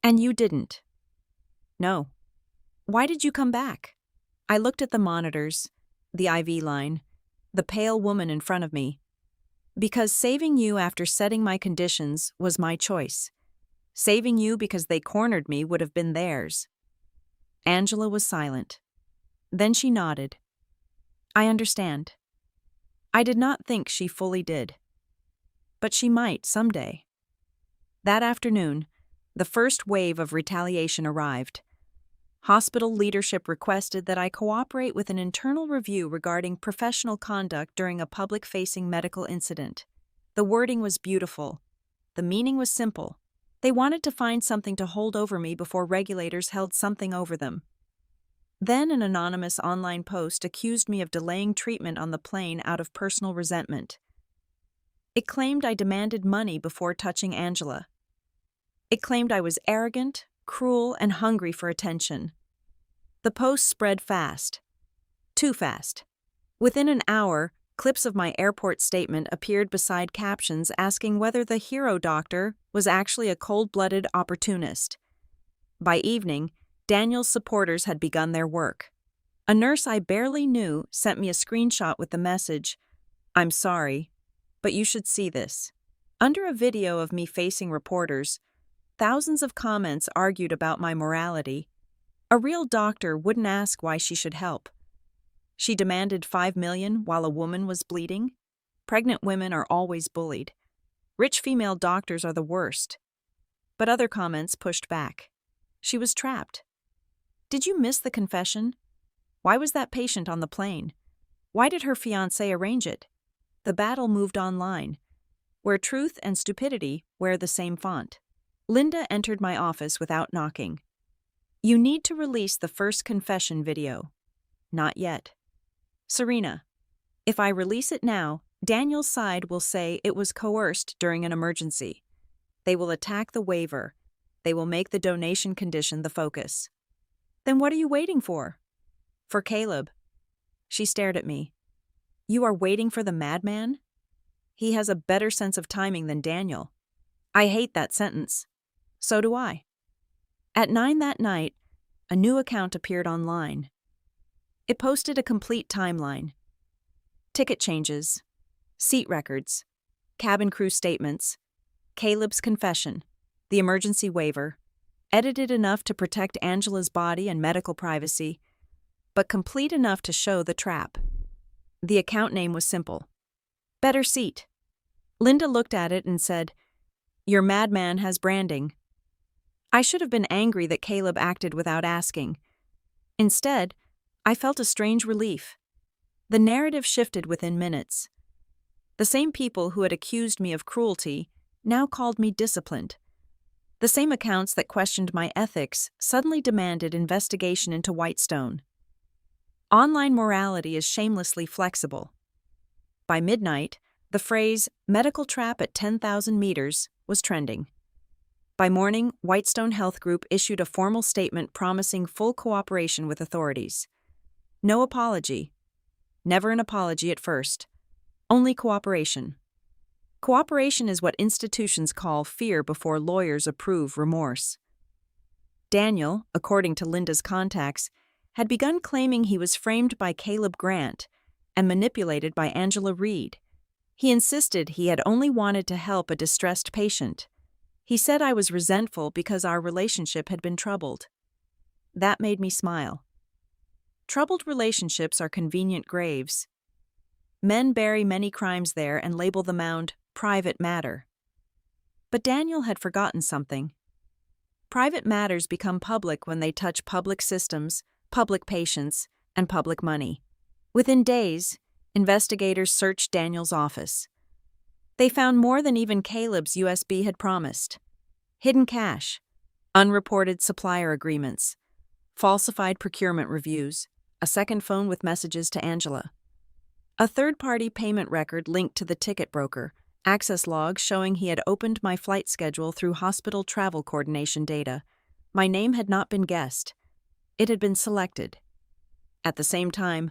A: "And you didn't." "No." "Why did you come back?" I looked at the monitors, the IV line, the pale woman in front of me. "Because saving you after setting my conditions was my choice. Saving you because they cornered me would have been theirs." Angela was silent. Then she nodded. "I understand." I did not think she fully did. But she might someday. That afternoon, the first wave of retaliation arrived. Hospital leadership requested that I cooperate with an internal review regarding professional conduct during a public-facing medical incident. The wording was beautiful. The meaning was simple. They wanted to find something to hold over me before regulators held something over them. Then an anonymous online post accused me of delaying treatment on the plane out of personal resentment. It claimed I demanded money before touching Angela. It claimed I was arrogant, cruel, and hungry for attention. The post spread fast. Too fast. Within an hour, clips of my airport statement appeared beside captions asking whether the hero doctor was actually a cold-blooded opportunist. By evening, Daniel's supporters had begun their work. A nurse I barely knew sent me a screenshot with the message, "I'm sorry, but you should see this." Under a video of me facing reporters, thousands of comments argued about my morality. A real doctor wouldn't ask why she should help. She demanded $5 million while a woman was bleeding. Pregnant women are always bullied. Rich female doctors are the worst. But other comments pushed back. She was trapped. Did you miss the confession? Why was that patient on the plane? Why did her fiancé arrange it? The battle moved online, where truth and stupidity wear the same font. Linda entered my office without knocking. "You need to release the first confession video." "Not yet." "Serena, if I release it now, Daniel's side will say it was coerced during an emergency. They will attack the waiver. They will make the donation condition the focus." "Then what are you waiting for?" "For Caleb." She stared at me. "You are waiting for the madman? He has a better sense of timing than Daniel." I hate that sentence. So do I. At 9 that night, a new account appeared online. It posted a complete timeline. Ticket changes, seat records, cabin crew statements, Caleb's confession, the emergency waiver, edited enough to protect Angela's body and medical privacy, but complete enough to show the trap. The account name was simple. Better Seat. Linda looked at it and said, "Your madman has branding." I should have been angry that Caleb acted without asking. Instead, I felt a strange relief. The narrative shifted within minutes. The same people who had accused me of cruelty now called me disciplined. The same accounts that questioned my ethics suddenly demanded investigation into Whitestone. Online morality is shamelessly flexible. By midnight, the phrase, "medical trap at 10,000 meters, was trending. By morning, Whitestone Health Group issued a formal statement promising full cooperation with authorities. No apology. Never an apology at first. Only cooperation. Cooperation is what institutions call fear before lawyers approve remorse. Daniel, according to Linda's contacts, had begun claiming he was framed by Caleb Grant and manipulated by Angela Reed. He insisted he had only wanted to help a distressed patient. He said I was resentful because our relationship had been troubled. That made me smile. Troubled relationships are convenient graves. Men bury many crimes there and label the mound private matter. But Daniel had forgotten something. Private matters become public when they touch public systems, public patients, and public money. Within days, investigators searched Daniel's office. They found more than even Caleb's USB had promised. Hidden cash, unreported supplier agreements, falsified procurement reviews, a second phone with messages to Angela. A third-party payment record linked to the ticket broker, access logs showing he had opened my flight schedule through hospital travel coordination data. My name had not been guessed. It had been selected. At the same time,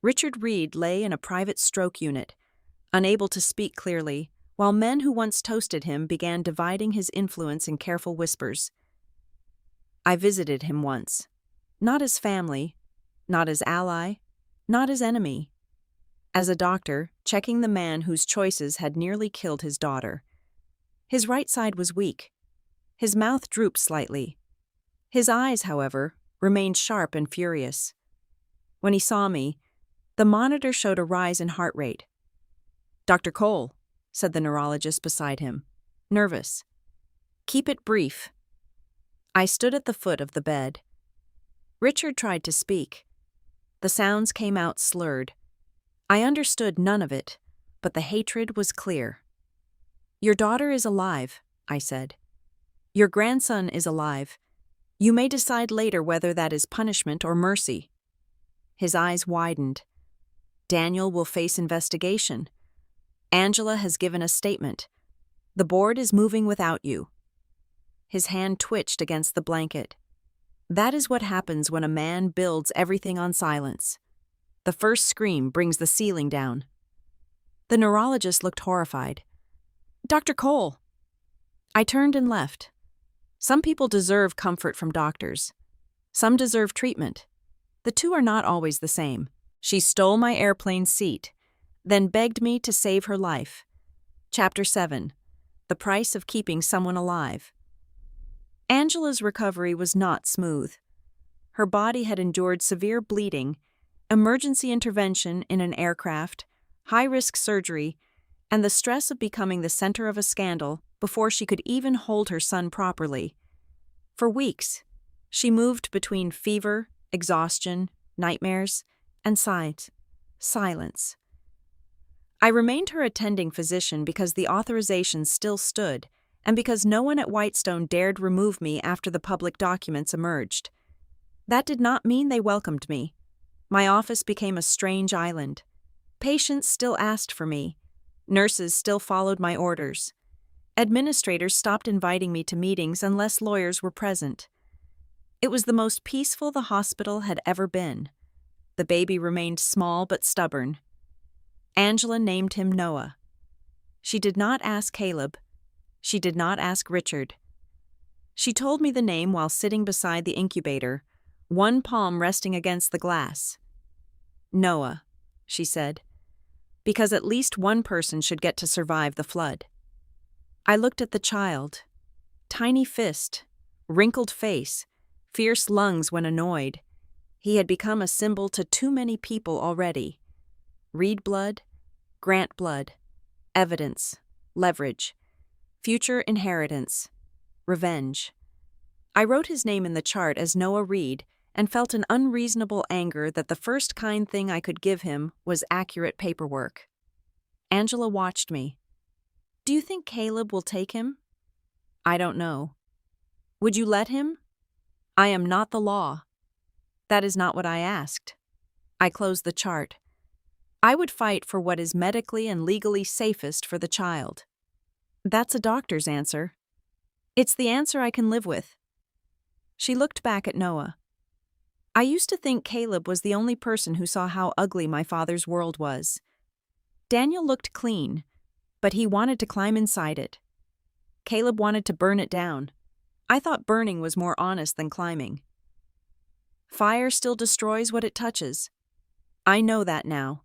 A: Richard Reed lay in a private stroke unit, unable to speak clearly, while men who once toasted him began dividing his influence in careful whispers. I visited him once. Not as family, not as ally, not as enemy. As a doctor, checking the man whose choices had nearly killed his daughter. His right side was weak. His mouth drooped slightly. His eyes, however, remained sharp and furious. When he saw me, the monitor showed a rise in heart rate. "Dr. Cole," said the neurologist beside him, nervous. "Keep it brief." I stood at the foot of the bed. Richard tried to speak. The sounds came out slurred. I understood none of it, but the hatred was clear. Your daughter is alive, I said. Your grandson is alive. You may decide later whether that is punishment or mercy. His eyes widened. Daniel will face investigation. Angela has given a statement. The board is moving without you. His hand twitched against the blanket. That is what happens when a man builds everything on silence. The first scream brings the ceiling down. The neurologist looked horrified. Dr. Cole! I turned and left. Some people deserve comfort from doctors. Some deserve treatment. The two are not always the same. She stole my airplane seat, then begged me to save her life. Chapter 7. The Price of Keeping Someone Alive. Angela's recovery was not smooth. Her body had endured severe bleeding, emergency intervention in an aircraft, high-risk surgery, and the stress of becoming the center of a scandal before she could even hold her son properly. For weeks, she moved between fever, exhaustion, nightmares, and silence. I remained her attending physician because the authorization still stood, and because no one at Whitestone dared remove me after the public documents emerged. That did not mean they welcomed me. My office became a strange island. Patients still asked for me. Nurses still followed my orders. Administrators stopped inviting me to meetings unless lawyers were present. It was the most peaceful the hospital had ever been. The baby remained small but stubborn. Angela named him Noah. She did not ask Caleb. She did not ask Richard. She told me the name while sitting beside the incubator, one palm resting against the glass. Noah, she said, because at least one person should get to survive the flood. I looked at the child. Tiny fist, wrinkled face, fierce lungs when annoyed. He had become a symbol to too many people already. Reed blood, Grant blood, evidence, leverage, future inheritance, revenge. I wrote his name in the chart as Noah Reed and felt an unreasonable anger that the first kind thing I could give him was accurate paperwork. Angela watched me. Do you think Caleb will take him? I don't know. Would you let him? I am not the law. That is not what I asked. I closed the chart. I would fight for what is medically and legally safest for the child. That's a doctor's answer. It's the answer I can live with. She looked back at Noah. I used to think Caleb was the only person who saw how ugly my father's world was. Daniel looked clean, but he wanted to climb inside it. Caleb wanted to burn it down. I thought burning was more honest than climbing. Fire still destroys what it touches. I know that now.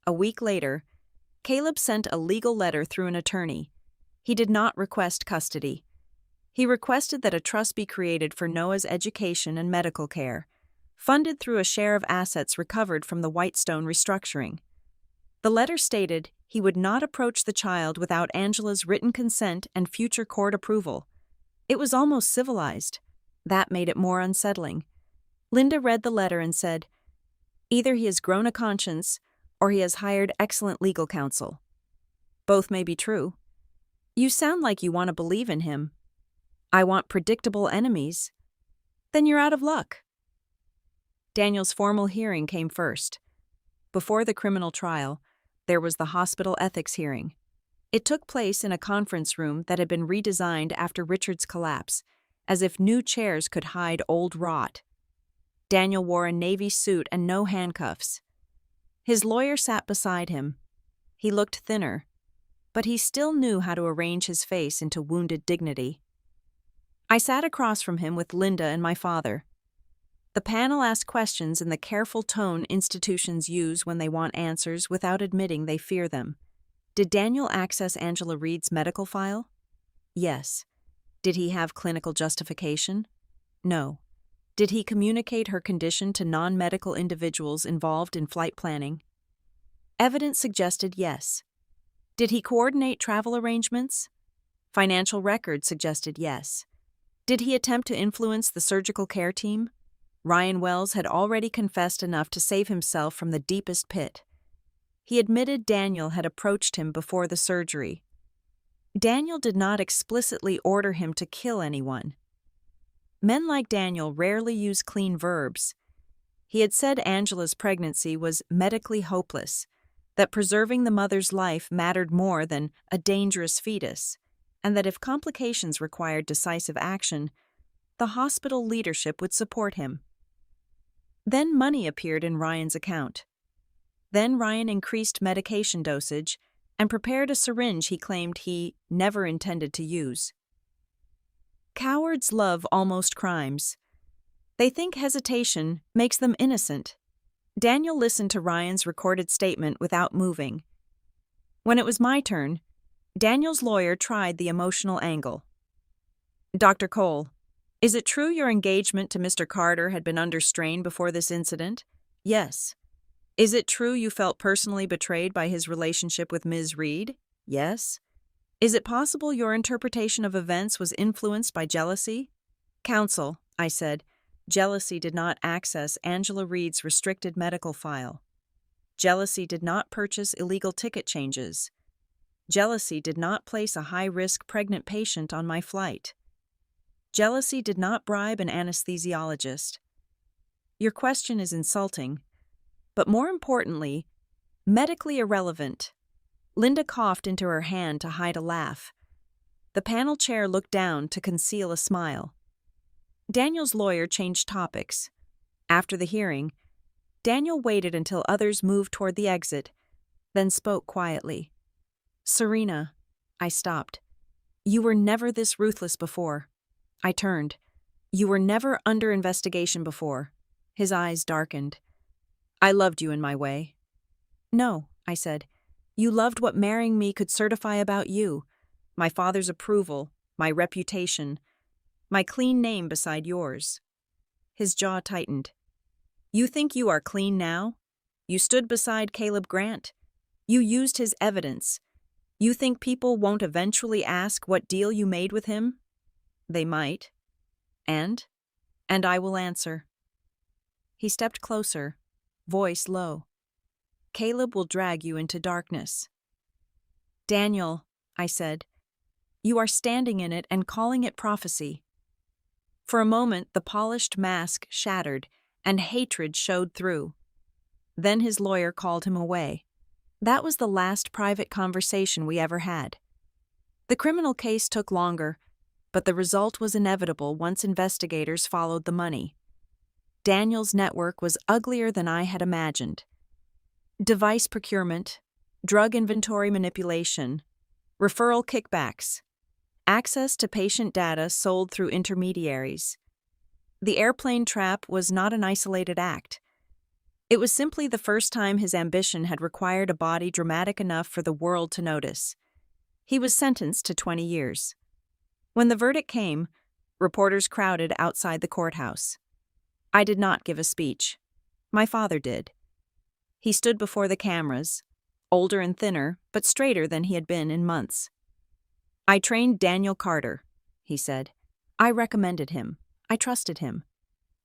A: A week later, Caleb sent a legal letter through an attorney. He did not request custody. He requested that a trust be created for Noah's education and medical care, funded through a share of assets recovered from the Whitestone restructuring. The letter stated he would not approach the child without Angela's written consent and future court approval. It was almost civilized. That made it more unsettling. Linda read the letter and said, "Either he has grown a conscience, or he has hired excellent legal counsel. Both may be true. You sound like you want to believe in him. I want predictable enemies. Then you're out of luck." Daniel's formal hearing came first. Before the criminal trial, there was the hospital ethics hearing. It took place in a conference room that had been redesigned after Richard's collapse, as if new chairs could hide old rot. Daniel wore a navy suit and no handcuffs. His lawyer sat beside him. He looked thinner, but he still knew how to arrange his face into wounded dignity. I sat across from him with Linda and my father. The panel asked questions in the careful tone institutions use when they want answers without admitting they fear them. Did Daniel access Angela Reed's medical file? Yes. Did he have clinical justification? No. Did he communicate her condition to non-medical individuals involved in flight planning? Evidence suggested yes. Did he coordinate travel arrangements? Financial records suggested yes. Did he attempt to influence the surgical care team? Ryan Wells had already confessed enough to save himself from the deepest pit. He admitted Daniel had approached him before the surgery. Daniel did not explicitly order him to kill anyone. Men like Daniel rarely use clean verbs. He had said Angela's pregnancy was medically hopeless, that preserving the mother's life mattered more than a dangerous fetus, and that if complications required decisive action, the hospital leadership would support him. Then money appeared in Ryan's account. Then Ryan increased medication dosage and prepared a syringe he claimed he never intended to use. Cowards love almost crimes. They think hesitation makes them innocent. Daniel listened to Ryan's recorded statement without moving. When it was my turn, Daniel's lawyer tried the emotional angle. "Dr. Cole, is it true your engagement to Mr. Carter had been under strain before this incident?" "Yes." "Is it true you felt personally betrayed by his relationship with Ms. Reed?" "Yes." "Is it possible your interpretation of events was influenced by jealousy?" "Counsel," I said, jealousy did not access Angela Reed's restricted medical file. Jealousy did not purchase illegal ticket changes. Jealousy did not place a high-risk pregnant patient on my flight. Jealousy did not bribe an anesthesiologist. Your question is insulting, but more importantly, medically irrelevant. Linda coughed into her hand to hide a laugh. The panel chair looked down to conceal a smile. Daniel's lawyer changed topics. After the hearing, Daniel waited until others moved toward the exit, then spoke quietly. "Serena," I stopped. "You were never this ruthless before." I turned. "You were never under investigation before." His eyes darkened. "I loved you in my way." "No," I said. "You loved what marrying me could certify about you, my father's approval, my reputation, my clean name beside yours." His jaw tightened. "You think you are clean now? You stood beside Caleb Grant. You used his evidence. You think people won't eventually ask what deal you made with him? They might. And I will answer." He stepped closer, voice low. "Caleb will drag you into darkness." "Daniel," I said, "you are standing in it and calling it prophecy." For a moment, the polished mask shattered, and hatred showed through. Then his lawyer called him away. That was the last private conversation we ever had. The criminal case took longer, but the result was inevitable once investigators followed the money. Daniel's network was uglier than I had imagined. Device procurement, drug inventory manipulation, referral kickbacks, access to patient data sold through intermediaries. The airplane trap was not an isolated act. It was simply the first time his ambition had required a body dramatic enough for the world to notice. He was sentenced to 20 years. When the verdict came, reporters crowded outside the courthouse. I did not give a speech. My father did. He stood before the cameras, older and thinner, but straighter than he had been in months. "I trained Daniel Carter," he said. "I recommended him. I trusted him.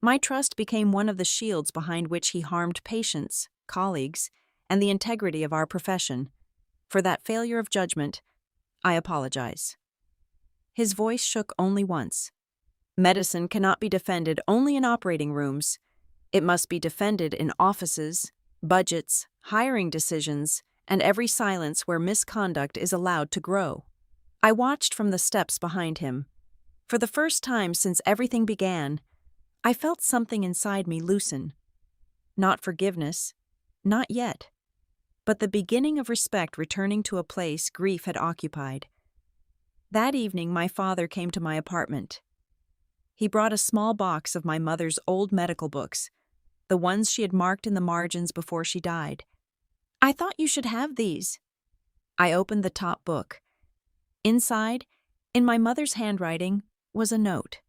A: My trust became one of the shields behind which he harmed patients, colleagues, and the integrity of our profession. For that failure of judgment, I apologize." His voice shook only once. Medicine cannot be defended only in operating rooms. It must be defended in offices, budgets, hiring decisions, and every silence where misconduct is allowed to grow. I watched from the steps behind him. For the first time since everything began, I felt something inside me loosen. Not forgiveness, not yet, but the beginning of respect returning to a place grief had occupied. That evening, my father came to my apartment. He brought a small box of my mother's old medical books, the ones she had marked in the margins before she died. "I thought you should have these." I opened the top book. Inside, in my mother's handwriting, was a note.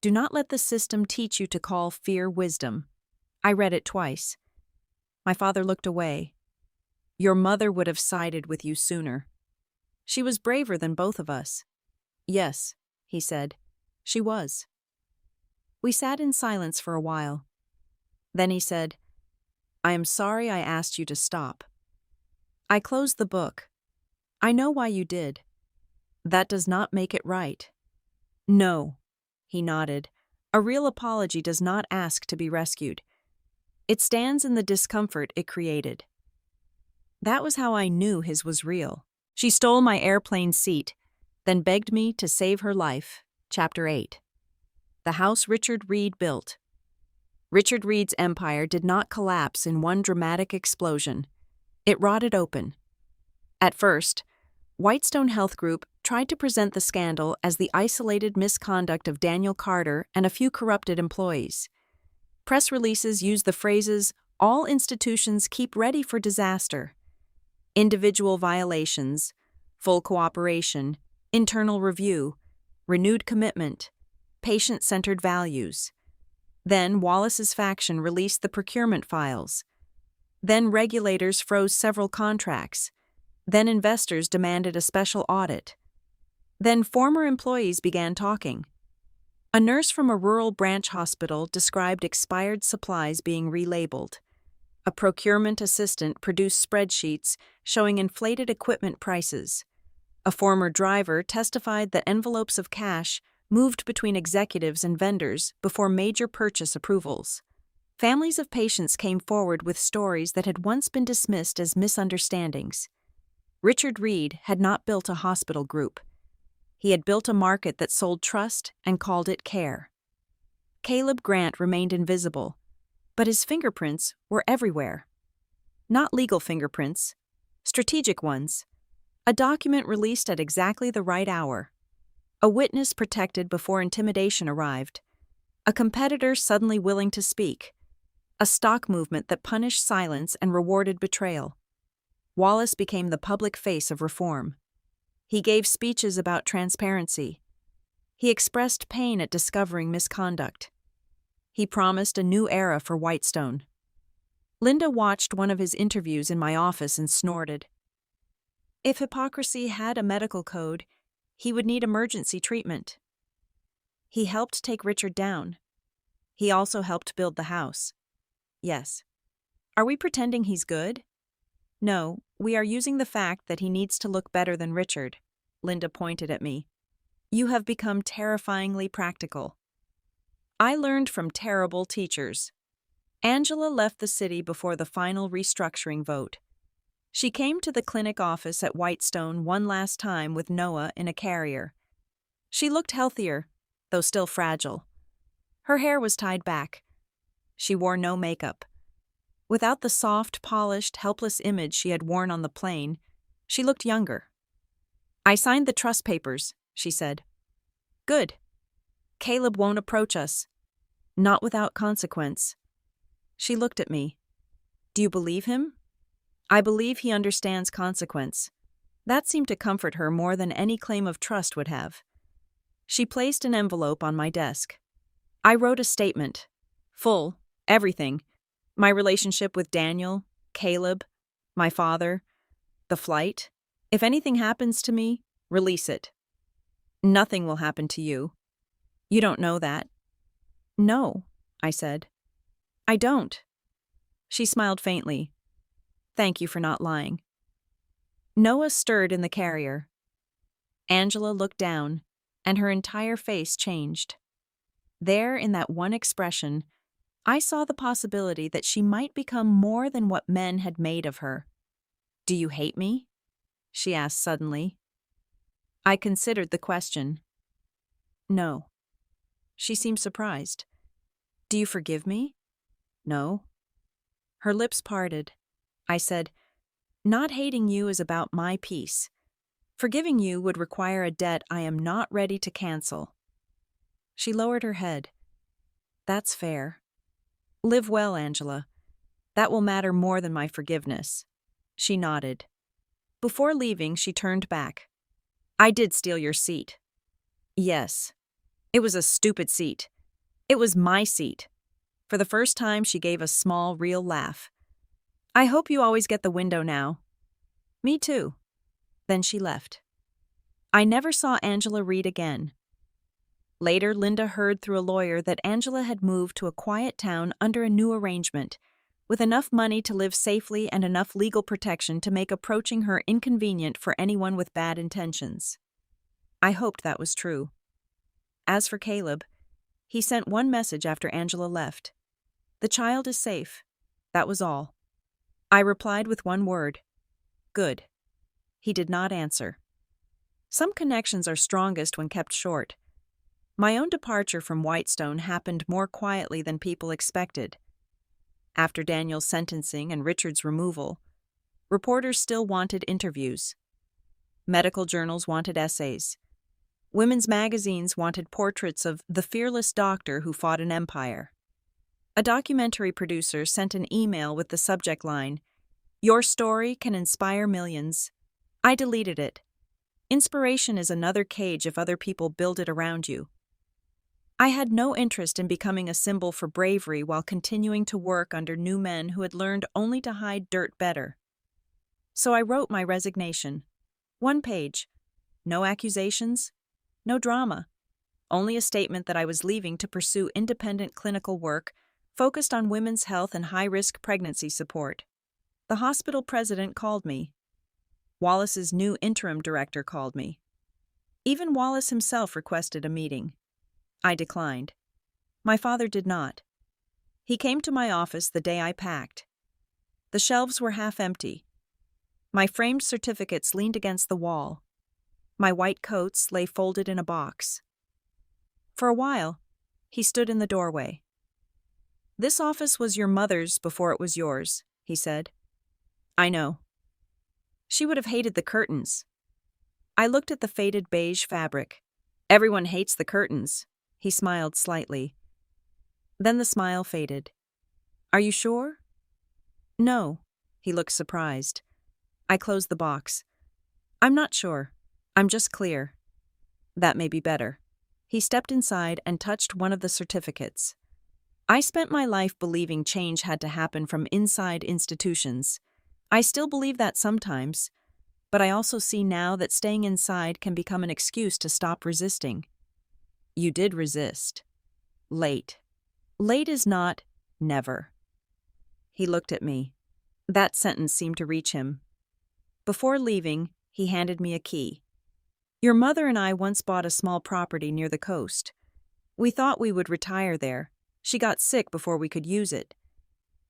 A: "Do not let the system teach you to call fear wisdom." I read it twice. My father looked away. "Your mother would have sided with you sooner. She was braver than both of us." "Yes," he said, "she was." We sat in silence for a while. Then he said, "I am sorry I asked you to stop." I closed the book. "I know why you did. That does not make it right. No, he nodded. A real apology does not ask to be rescued. It stands in the discomfort it created. That was how I knew his was real. She stole my airplane seat, then begged me to save her life. Chapter 8. The house Richard Reed built. Richard Reed's empire did not collapse in one dramatic explosion. It rotted open. At first, Whitestone Health Group tried to present the scandal as the isolated misconduct of Daniel Carter and a few corrupted employees. Press releases used the phrases, "All institutions keep ready for disaster," individual violations, full cooperation, internal review, renewed commitment, patient-centered values. Then Wallace's faction released the procurement files. Then regulators froze several contracts. Then investors demanded a special audit. Then former employees began talking. A nurse from a rural branch hospital described expired supplies being relabeled. A procurement assistant produced spreadsheets showing inflated equipment prices. A former driver testified that envelopes of cash moved between executives and vendors before major purchase approvals. Families of patients came forward with stories that had once been dismissed as misunderstandings. Richard Reed had not built a hospital group. He had built a market that sold trust and called it care. Caleb Grant remained invisible, but his fingerprints were everywhere. Not legal fingerprints, strategic ones. A document released at exactly the right hour. A witness protected before intimidation arrived. A competitor suddenly willing to speak. A stock movement that punished silence and rewarded betrayal. Wallace became the public face of reform. He gave speeches about transparency. He expressed pain at discovering misconduct. He promised a new era for Whitestone. Linda watched one of his interviews in my office and snorted. If hypocrisy had a medical code, he would need emergency treatment. He helped take Richard down. He also helped build the house. Yes. Are we pretending he's good? No, we are using the fact that he needs to look better than Richard. Linda pointed at me. You have become terrifyingly practical. I learned from terrible teachers. Angela left the city before the final restructuring vote. She came to the clinic office at Whitestone one last time with Noah in a carrier. She looked healthier, though still fragile. Her hair was tied back. She wore no makeup. Without the soft, polished, helpless image she had worn on the plane, she looked younger. I signed the trust papers, she said. Good. Caleb won't approach us. Not without consequence. She looked at me. Do you believe him? I believe he understands consequence. That seemed to comfort her more than any claim of trust would have. She placed an envelope on my desk. I wrote a statement. Full, everything. My relationship with Daniel, Caleb, my father, the flight. If anything happens to me, release it. Nothing will happen to you. You don't know that. No, I said. I don't. She smiled faintly. Thank you for not lying. Noah stirred in the carrier. Angela looked down, and her entire face changed. There, in that one expression, I saw the possibility that she might become more than what men had made of her. Do you hate me? She asked suddenly. I considered the question. No. She seemed surprised. Do you forgive me? No. Her lips parted. I said, not hating you is about my peace. Forgiving you would require a debt I am not ready to cancel. She lowered her head. That's fair. Live well, Angela. That will matter more than my forgiveness. She nodded. Before leaving, she turned back. I did steal your seat. Yes. It was a stupid seat. It was my seat. For the first time, she gave a small, real laugh. I hope you always get the window now. Me too. Then she left. I never saw Angela Reed again. Later, Linda heard through a lawyer that Angela had moved to a quiet town under a new arrangement, with enough money to live safely and enough legal protection to make approaching her inconvenient for anyone with bad intentions. I hoped that was true. As for Caleb, he sent one message after Angela left. The child is safe. That was all. I replied with one word. Good. He did not answer. Some connections are strongest when kept short. My own departure from Whitestone happened more quietly than people expected. After Daniel's sentencing and Richard's removal, reporters still wanted interviews. Medical journals wanted essays. Women's magazines wanted portraits of the fearless doctor who fought an empire. A documentary producer sent an email with the subject line, "Your story can inspire millions." I deleted it. Inspiration is another cage if other people build it around you. I had no interest in becoming a symbol for bravery while continuing to work under new men who had learned only to hide dirt better. So I wrote my resignation. 1 page. No accusations, no drama. Only a statement that I was leaving to pursue independent clinical work focused on women's health and high-risk pregnancy support. The hospital president called me. Wallace's new interim director called me. Even Wallace himself requested a meeting. I declined. My father did not. He came to my office the day I packed. The shelves were half empty. My framed certificates leaned against the wall. My white coats lay folded in a box. For a while, he stood in the doorway. "This office was your mother's before it was yours," he said. "I know." She would have hated the curtains. I looked at the faded beige fabric. "Everyone hates the curtains." He smiled slightly. Then the smile faded. "Are you sure?" "No." He looked surprised. I closed the box. "I'm not sure. I'm just clear." "That may be better." He stepped inside and touched one of the certificates. I spent my life believing change had to happen from inside institutions. I still believe that sometimes, but I also see now that staying inside can become an excuse to stop resisting. You did resist. Late. Late is not never. He looked at me. That sentence seemed to reach him. Before leaving, he handed me a key. "Your mother and I once bought a small property near the coast. We thought we would retire there. She got sick before we could use it.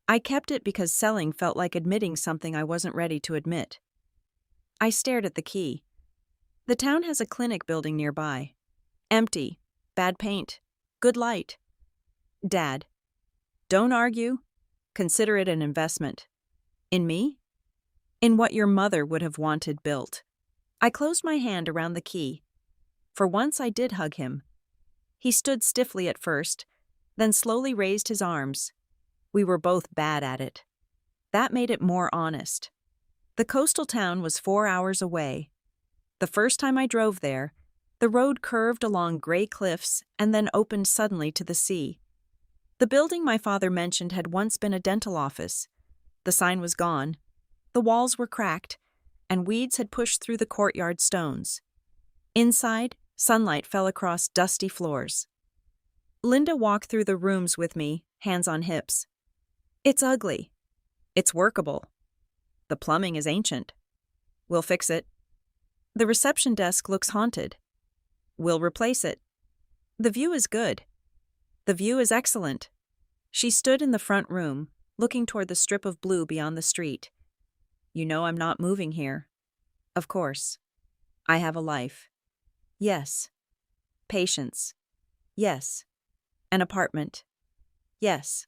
A: I kept it because selling felt like admitting something I wasn't ready to admit." I stared at the key. "The town has a clinic building nearby. Empty, bad paint, good light." "Dad, don't argue. Consider it an investment." "In me?" "In what your mother would have wanted built." I closed my hand around the key. For once I did hug him. He stood stiffly at first, then slowly raised his arms. We were both bad at it. That made it more honest. The coastal town was 4 hours away. The first time I drove there, the road curved along gray cliffs and then opened suddenly to the sea. The building my father mentioned had once been a dental office. The sign was gone. The walls were cracked, and weeds had pushed through the courtyard stones. Inside, sunlight fell across dusty floors. Linda walked through the rooms with me, hands on hips. "It's ugly. It's workable. The plumbing is ancient. We'll fix it. The reception desk looks haunted. We'll replace it. The view is good. The view is excellent." She stood in the front room, looking toward the strip of blue beyond the street. "You know I'm not moving here." "Of course. I have a life." "Yes." "Patients." "Yes." "An apartment." "Yes."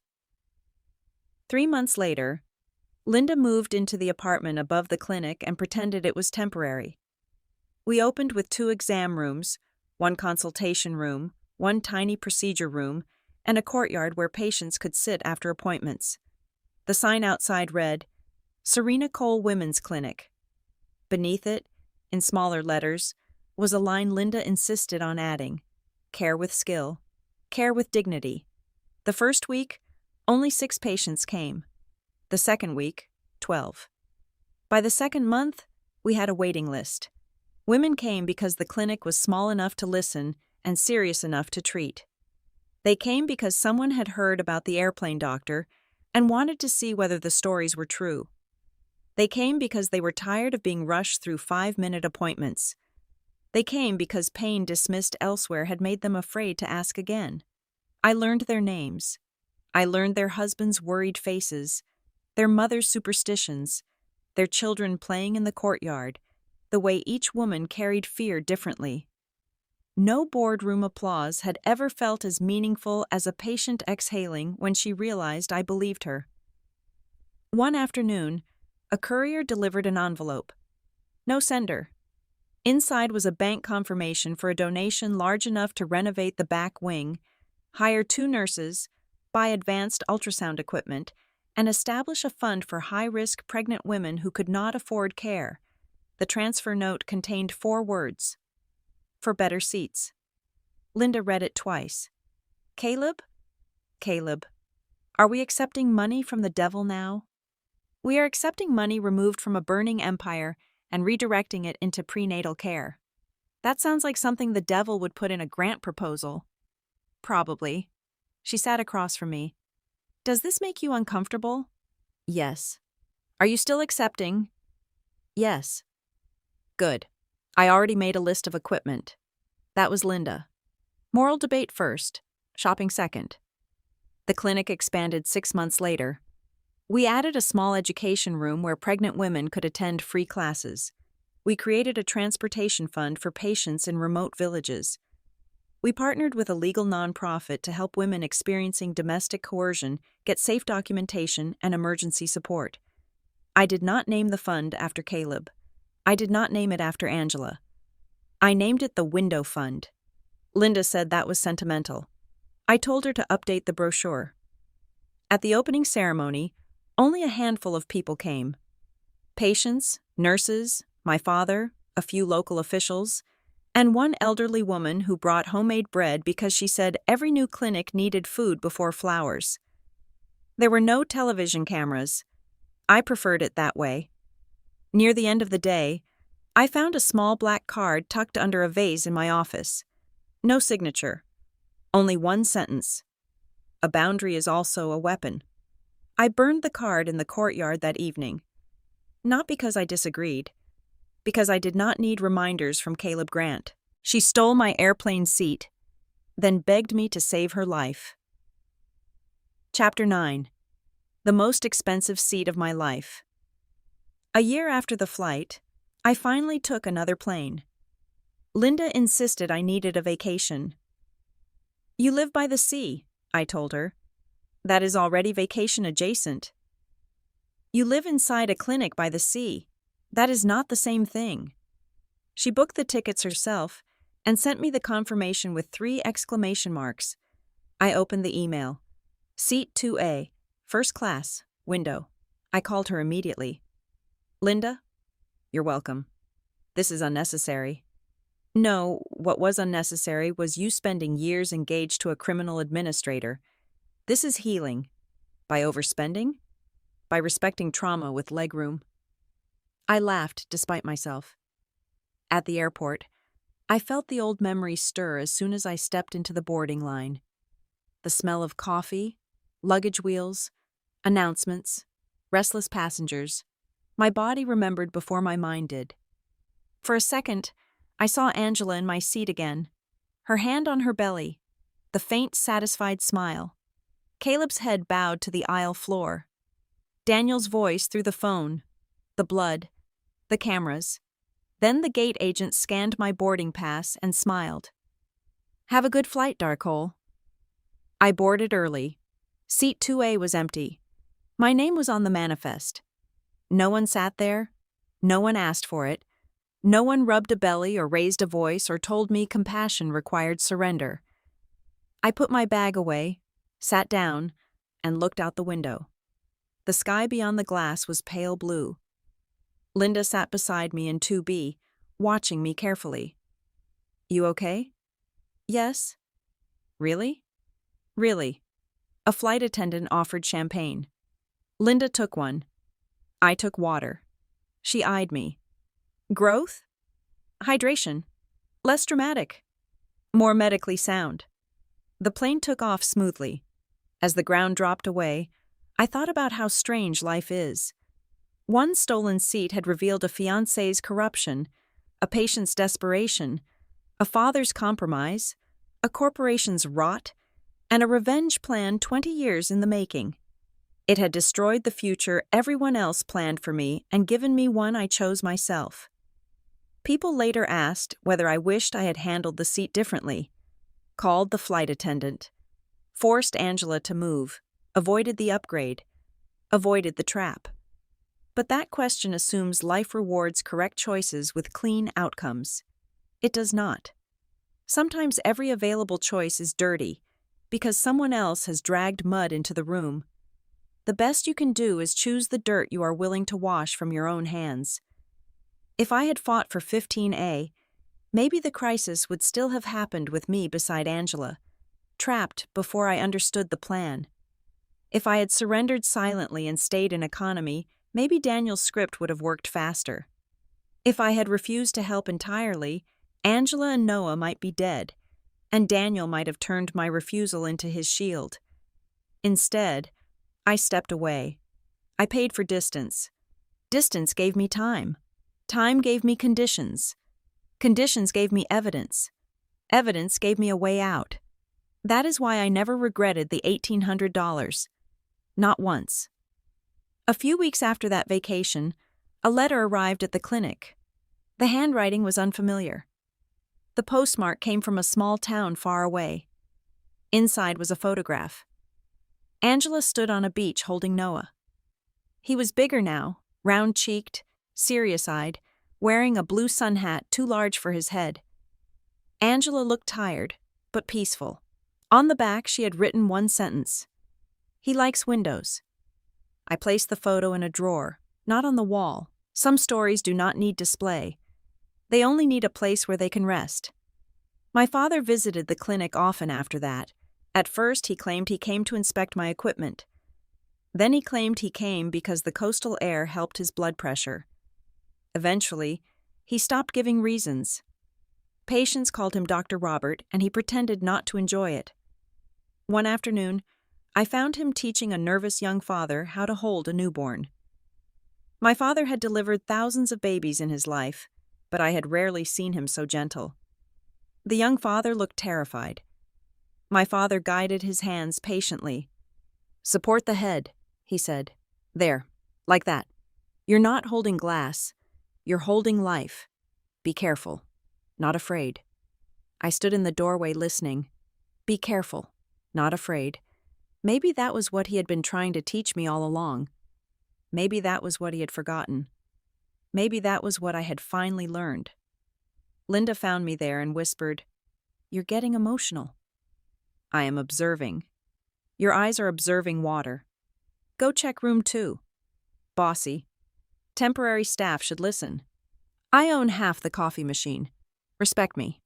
A: 3 months later, Linda moved into the apartment above the clinic and pretended it was temporary. We opened with 2 exam rooms, 1 consultation room, 1 tiny procedure room, and a courtyard where patients could sit after appointments. The sign outside read, "Serena Cole Women's Clinic." Beneath it, in smaller letters, was a line Linda insisted on adding, "Care with skill. Care with dignity." The first week, only 6 patients came. The second week, 12. By the second month, we had a waiting list. Women came because the clinic was small enough to listen and serious enough to treat. They came because someone had heard about the airplane doctor and wanted to see whether the stories were true. They came because they were tired of being rushed through 5-minute appointments. They came because pain dismissed elsewhere had made them afraid to ask again. I learned their names. I learned their husbands' worried faces, their mothers' superstitions, their children playing in the courtyard, the way each woman carried fear differently. No boardroom applause had ever felt as meaningful as a patient exhaling when she realized I believed her. One afternoon, a courier delivered an envelope. No sender. Inside was a bank confirmation for a donation large enough to renovate the back wing, hire 2 nurses, buy advanced ultrasound equipment, and establish a fund for high-risk pregnant women who could not afford care. The transfer note contained 4 words. For better seats. Linda read it twice. Caleb? Caleb. Are we accepting money from the devil now? We are accepting money removed from a burning empire and redirecting it into prenatal care. That sounds like something the devil would put in a grant proposal. Probably. She sat across from me. Does this make you uncomfortable? Yes. Are you still accepting? Yes. Good. I already made a list of equipment. That was Linda. Moral debate first, shopping second. The clinic expanded 6 months later. We added a small education room where pregnant women could attend free classes. We created a transportation fund for patients in remote villages. We partnered with a legal nonprofit to help women experiencing domestic coercion get safe documentation and emergency support. I did not name the fund after Caleb. I did not name it after Angela. I named it the Window Fund. Linda said that was sentimental. I told her to update the brochure. At the opening ceremony, only a handful of people came. Patients, nurses, my father, a few local officials, and one elderly woman who brought homemade bread because she said every new clinic needed food before flowers. There were no television cameras. I preferred it that way. Near the end of the day, I found a small black card tucked under a vase in my office. No signature. Only one sentence. A boundary is also a weapon. I burned the card in the courtyard that evening. Not because I disagreed. Because I did not need reminders from Caleb Grant. She stole my airplane seat, then begged me to save her life. Chapter 9. The most expensive seat of my life. A year after the flight, I finally took another plane. Linda insisted I needed a vacation. You live by the sea, I told her. That is already vacation adjacent. You live inside a clinic by the sea. That is not the same thing. She booked the tickets herself and sent me the confirmation with 3 exclamation marks. I opened the email. Seat 2A, first class, window. I called her immediately. Linda? You're welcome. This is unnecessary. No, what was unnecessary was you spending years engaged to a criminal administrator. This is healing. By overspending? By respecting trauma with legroom. I laughed despite myself. At the airport, I felt the old memories stir as soon as I stepped into the boarding line. The smell of coffee, luggage wheels, announcements, restless passengers. My body remembered before my mind did. For a second, I saw Angela in my seat again, her hand on her belly, the faint, satisfied smile. Caleb's head bowed to the aisle floor. Daniel's voice through the phone, the blood, the cameras. Then the gate agent scanned my boarding pass and smiled. Have a good flight, Darcole. I boarded early. Seat 2A was empty. My name was on the manifest. No one sat there. No one asked for it. No one rubbed a belly or raised a voice or told me compassion required surrender. I put my bag away, sat down, and looked out the window. The sky beyond the glass was pale blue. Linda sat beside me in 2B, watching me carefully. You okay? Yes. Really? Really. A flight attendant offered champagne. Linda took one. I took water. She eyed me. Growth? Hydration. Less dramatic. More medically sound. The plane took off smoothly. As the ground dropped away, I thought about how strange life is. One stolen seat had revealed a fiancé's corruption, a patient's desperation, a father's compromise, a corporation's rot, and a revenge plan 20 years in the making. It had destroyed the future everyone else planned for me and given me one I chose myself. People later asked whether I wished I had handled the seat differently, called the flight attendant, forced Angela to move, avoided the upgrade, avoided the trap. But that question assumes life rewards correct choices with clean outcomes. It does not. Sometimes every available choice is dirty because someone else has dragged mud into the room. The best you can do is choose the dirt you are willing to wash from your own hands. If I had fought for 15A, maybe the crisis would still have happened with me beside Angela, trapped before I understood the plan. If I had surrendered silently and stayed in economy, maybe Daniel's script would have worked faster. If I had refused to help entirely, Angela and Noah might be dead, and Daniel might have turned my refusal into his shield. Instead, I stepped away. I paid for distance. Distance gave me time. Time gave me conditions. Conditions gave me evidence. Evidence gave me a way out. That is why I never regretted the $1,800. Not once. A few weeks after that vacation, a letter arrived at the clinic. The handwriting was unfamiliar. The postmark came from a small town far away. Inside was a photograph. Angela stood on a beach holding Noah. He was bigger now, round-cheeked, serious-eyed, wearing a blue sun hat too large for his head. Angela looked tired, but peaceful. On the back, she had written one sentence. "He likes windows." I placed the photo in a drawer, not on the wall. Some stories do not need display. They only need a place where they can rest. My father visited the clinic often after that. At first, he claimed he came to inspect my equipment. Then he claimed he came because the coastal air helped his blood pressure. Eventually, he stopped giving reasons. Patients called him Dr. Robert, and he pretended not to enjoy it. One afternoon, I found him teaching a nervous young father how to hold a newborn. My father had delivered thousands of babies in his life, but I had rarely seen him so gentle. The young father looked terrified. My father guided his hands patiently. "Support the head," he said. "There, like that. You're not holding glass. You're holding life. Be careful. Not afraid." I stood in the doorway listening. Be careful. Not afraid. Maybe that was what he had been trying to teach me all along. Maybe that was what he had forgotten. Maybe that was what I had finally learned. Linda found me there and whispered, "You're getting emotional." "I am observing." "Your eyes are observing water. Go check room 2. Bossy. Temporary staff should listen. I own half the coffee machine. Respect me."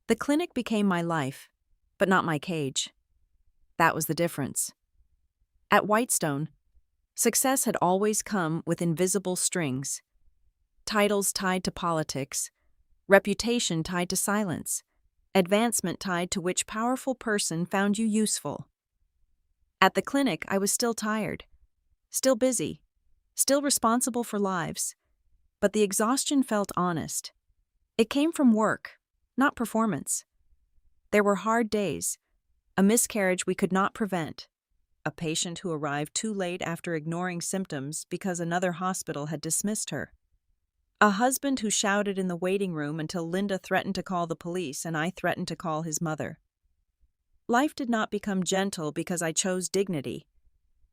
A: The clinic became my life, but not my cage. That was the difference. At Whitestone, success had always come with invisible strings. Titles tied to politics, reputation tied to silence, advancement tied to which powerful person found you useful. At the clinic, I was still tired, still busy, still responsible for lives, but the exhaustion felt honest. It came from work, not performance. There were hard days, a miscarriage we could not prevent, a patient who arrived too late after ignoring symptoms because another hospital had dismissed her, a husband who shouted in the waiting room until Linda threatened to call the police and I threatened to call his mother. Life did not become gentle because I chose dignity,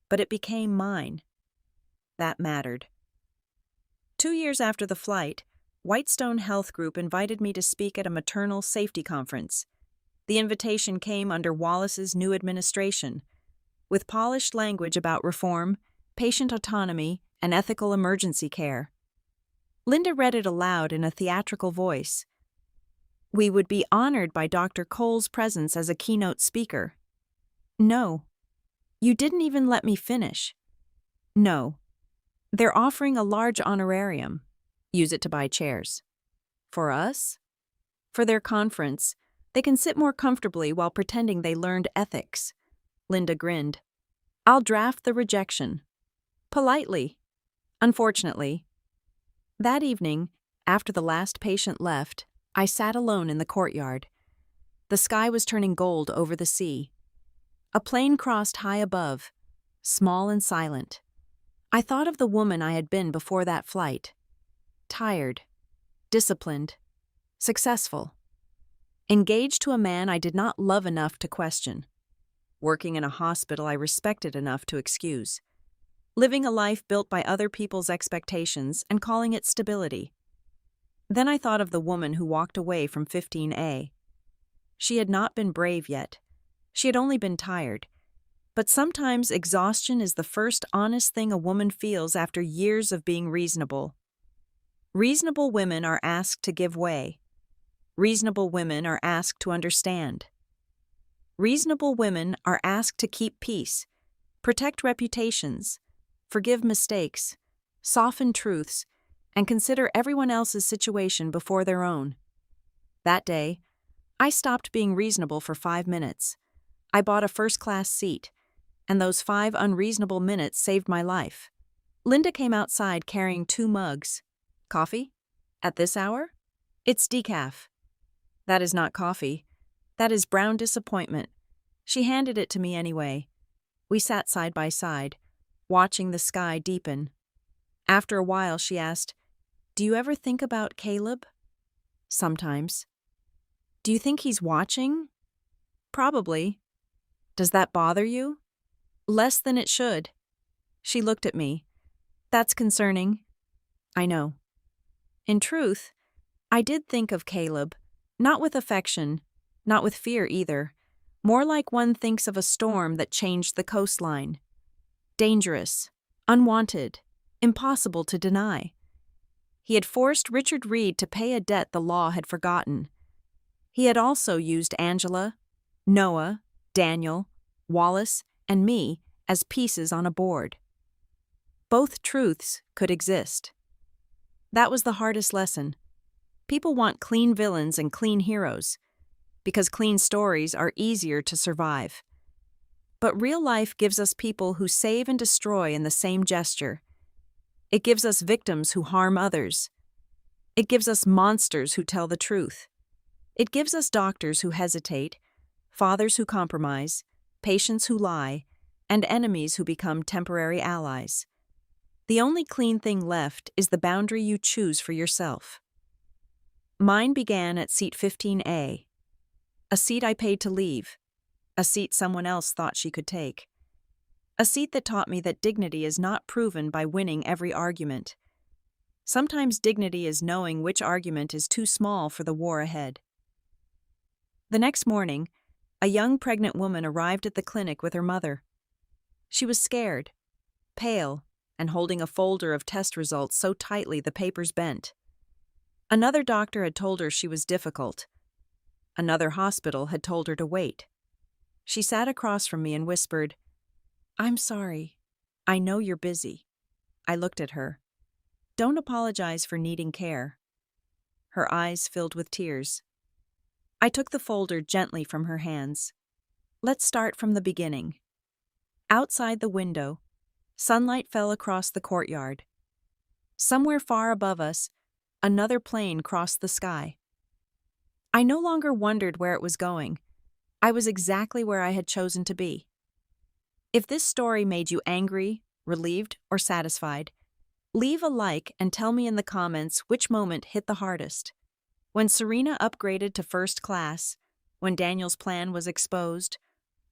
A: but it became mine. That mattered. 2 years after the flight, Whitestone Health Group invited me to speak at a maternal safety conference. The invitation came under Wallace's new administration, with polished language about reform, patient autonomy, and ethical emergency care. Linda read it aloud in a theatrical voice. "We would be honored by Dr. Cole's presence as a keynote speaker." "No. You didn't even let me finish." "No. They're offering a large honorarium. Use it to buy chairs." "For us?" "For their conference. They can sit more comfortably while pretending they learned ethics." Linda grinned. "I'll draft the rejection." "Politely." "Unfortunately." That evening, After the last patient left, I sat alone in the courtyard. The sky was turning gold over the sea. A plane crossed high above, small and silent. I thought of the woman I had been before that flight. Tired, disciplined, successful. Engaged to a man I did not love enough to question. Working in a hospital I respected enough to excuse. Living a life built by other people's expectations and calling it stability. Then I thought of the woman who walked away from 15A. She had not been brave yet. She had only been tired. But sometimes exhaustion is the first honest thing a woman feels after years of being reasonable. Reasonable women are asked to give way. Reasonable women are asked to understand. Reasonable women are asked to keep peace, protect reputations, forgive mistakes, soften truths, and consider everyone else's situation before their own. That day, I stopped being reasonable for 5 minutes. I bought a first-class seat, and those 5 unreasonable minutes saved my life. Linda came outside carrying 2 mugs. Coffee? At this hour? It's decaf. That is not coffee. That is brown disappointment. She handed it to me anyway. We sat side by side, watching the sky deepen. After a while, she asked, "Do you ever think about Caleb?" "Sometimes." "Do you think he's watching?" "Probably." "Does that bother you?" "Less than it should." She looked at me. "That's concerning." "I know." In truth, I did think of Caleb, not with affection, not with fear either, more like one thinks of a storm that changed the coastline. Dangerous, unwanted, impossible to deny. He had forced Richard Reed to pay a debt the law had forgotten. He had also used Angela, Noah, Daniel, Wallace, and me as pieces on a board. Both truths could exist. That was the hardest lesson. People want clean villains and clean heroes, because clean stories are easier to survive. But real life gives us people who save and destroy in the same gesture. It gives us victims who harm others. It gives us monsters who tell the truth. It gives us doctors who hesitate, fathers who compromise, patients who lie, and enemies who become temporary allies. The only clean thing left is the boundary you choose for yourself. Mine began at seat 15A, a seat I paid to leave, a seat someone else thought she could take, a seat that taught me that dignity is not proven by winning every argument. Sometimes dignity is knowing which argument is too small for the war ahead. The next morning, a young pregnant woman arrived at the clinic with her mother. She was scared, pale, and holding a folder of test results so tightly the papers bent. Another doctor had told her she was difficult. Another hospital had told her to wait. She sat across from me and whispered, "I'm sorry. I know you're busy." I looked at her. "Don't apologize for needing care." Her eyes filled with tears. I took the folder gently from her hands. Let's start from the beginning. Outside the window, sunlight fell across the courtyard. Somewhere far above us, another plane crossed the sky. I no longer wondered where it was going. I was exactly where I had chosen to be. If this story made you angry, relieved, or satisfied, leave a like and tell me in the comments which moment hit the hardest. When Serena upgraded to first class, when Daniel's plan was exposed,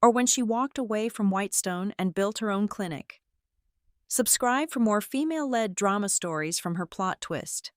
A: or when she walked away from Whitestone and built her own clinic. Subscribe for more female-led drama stories from her plot twist.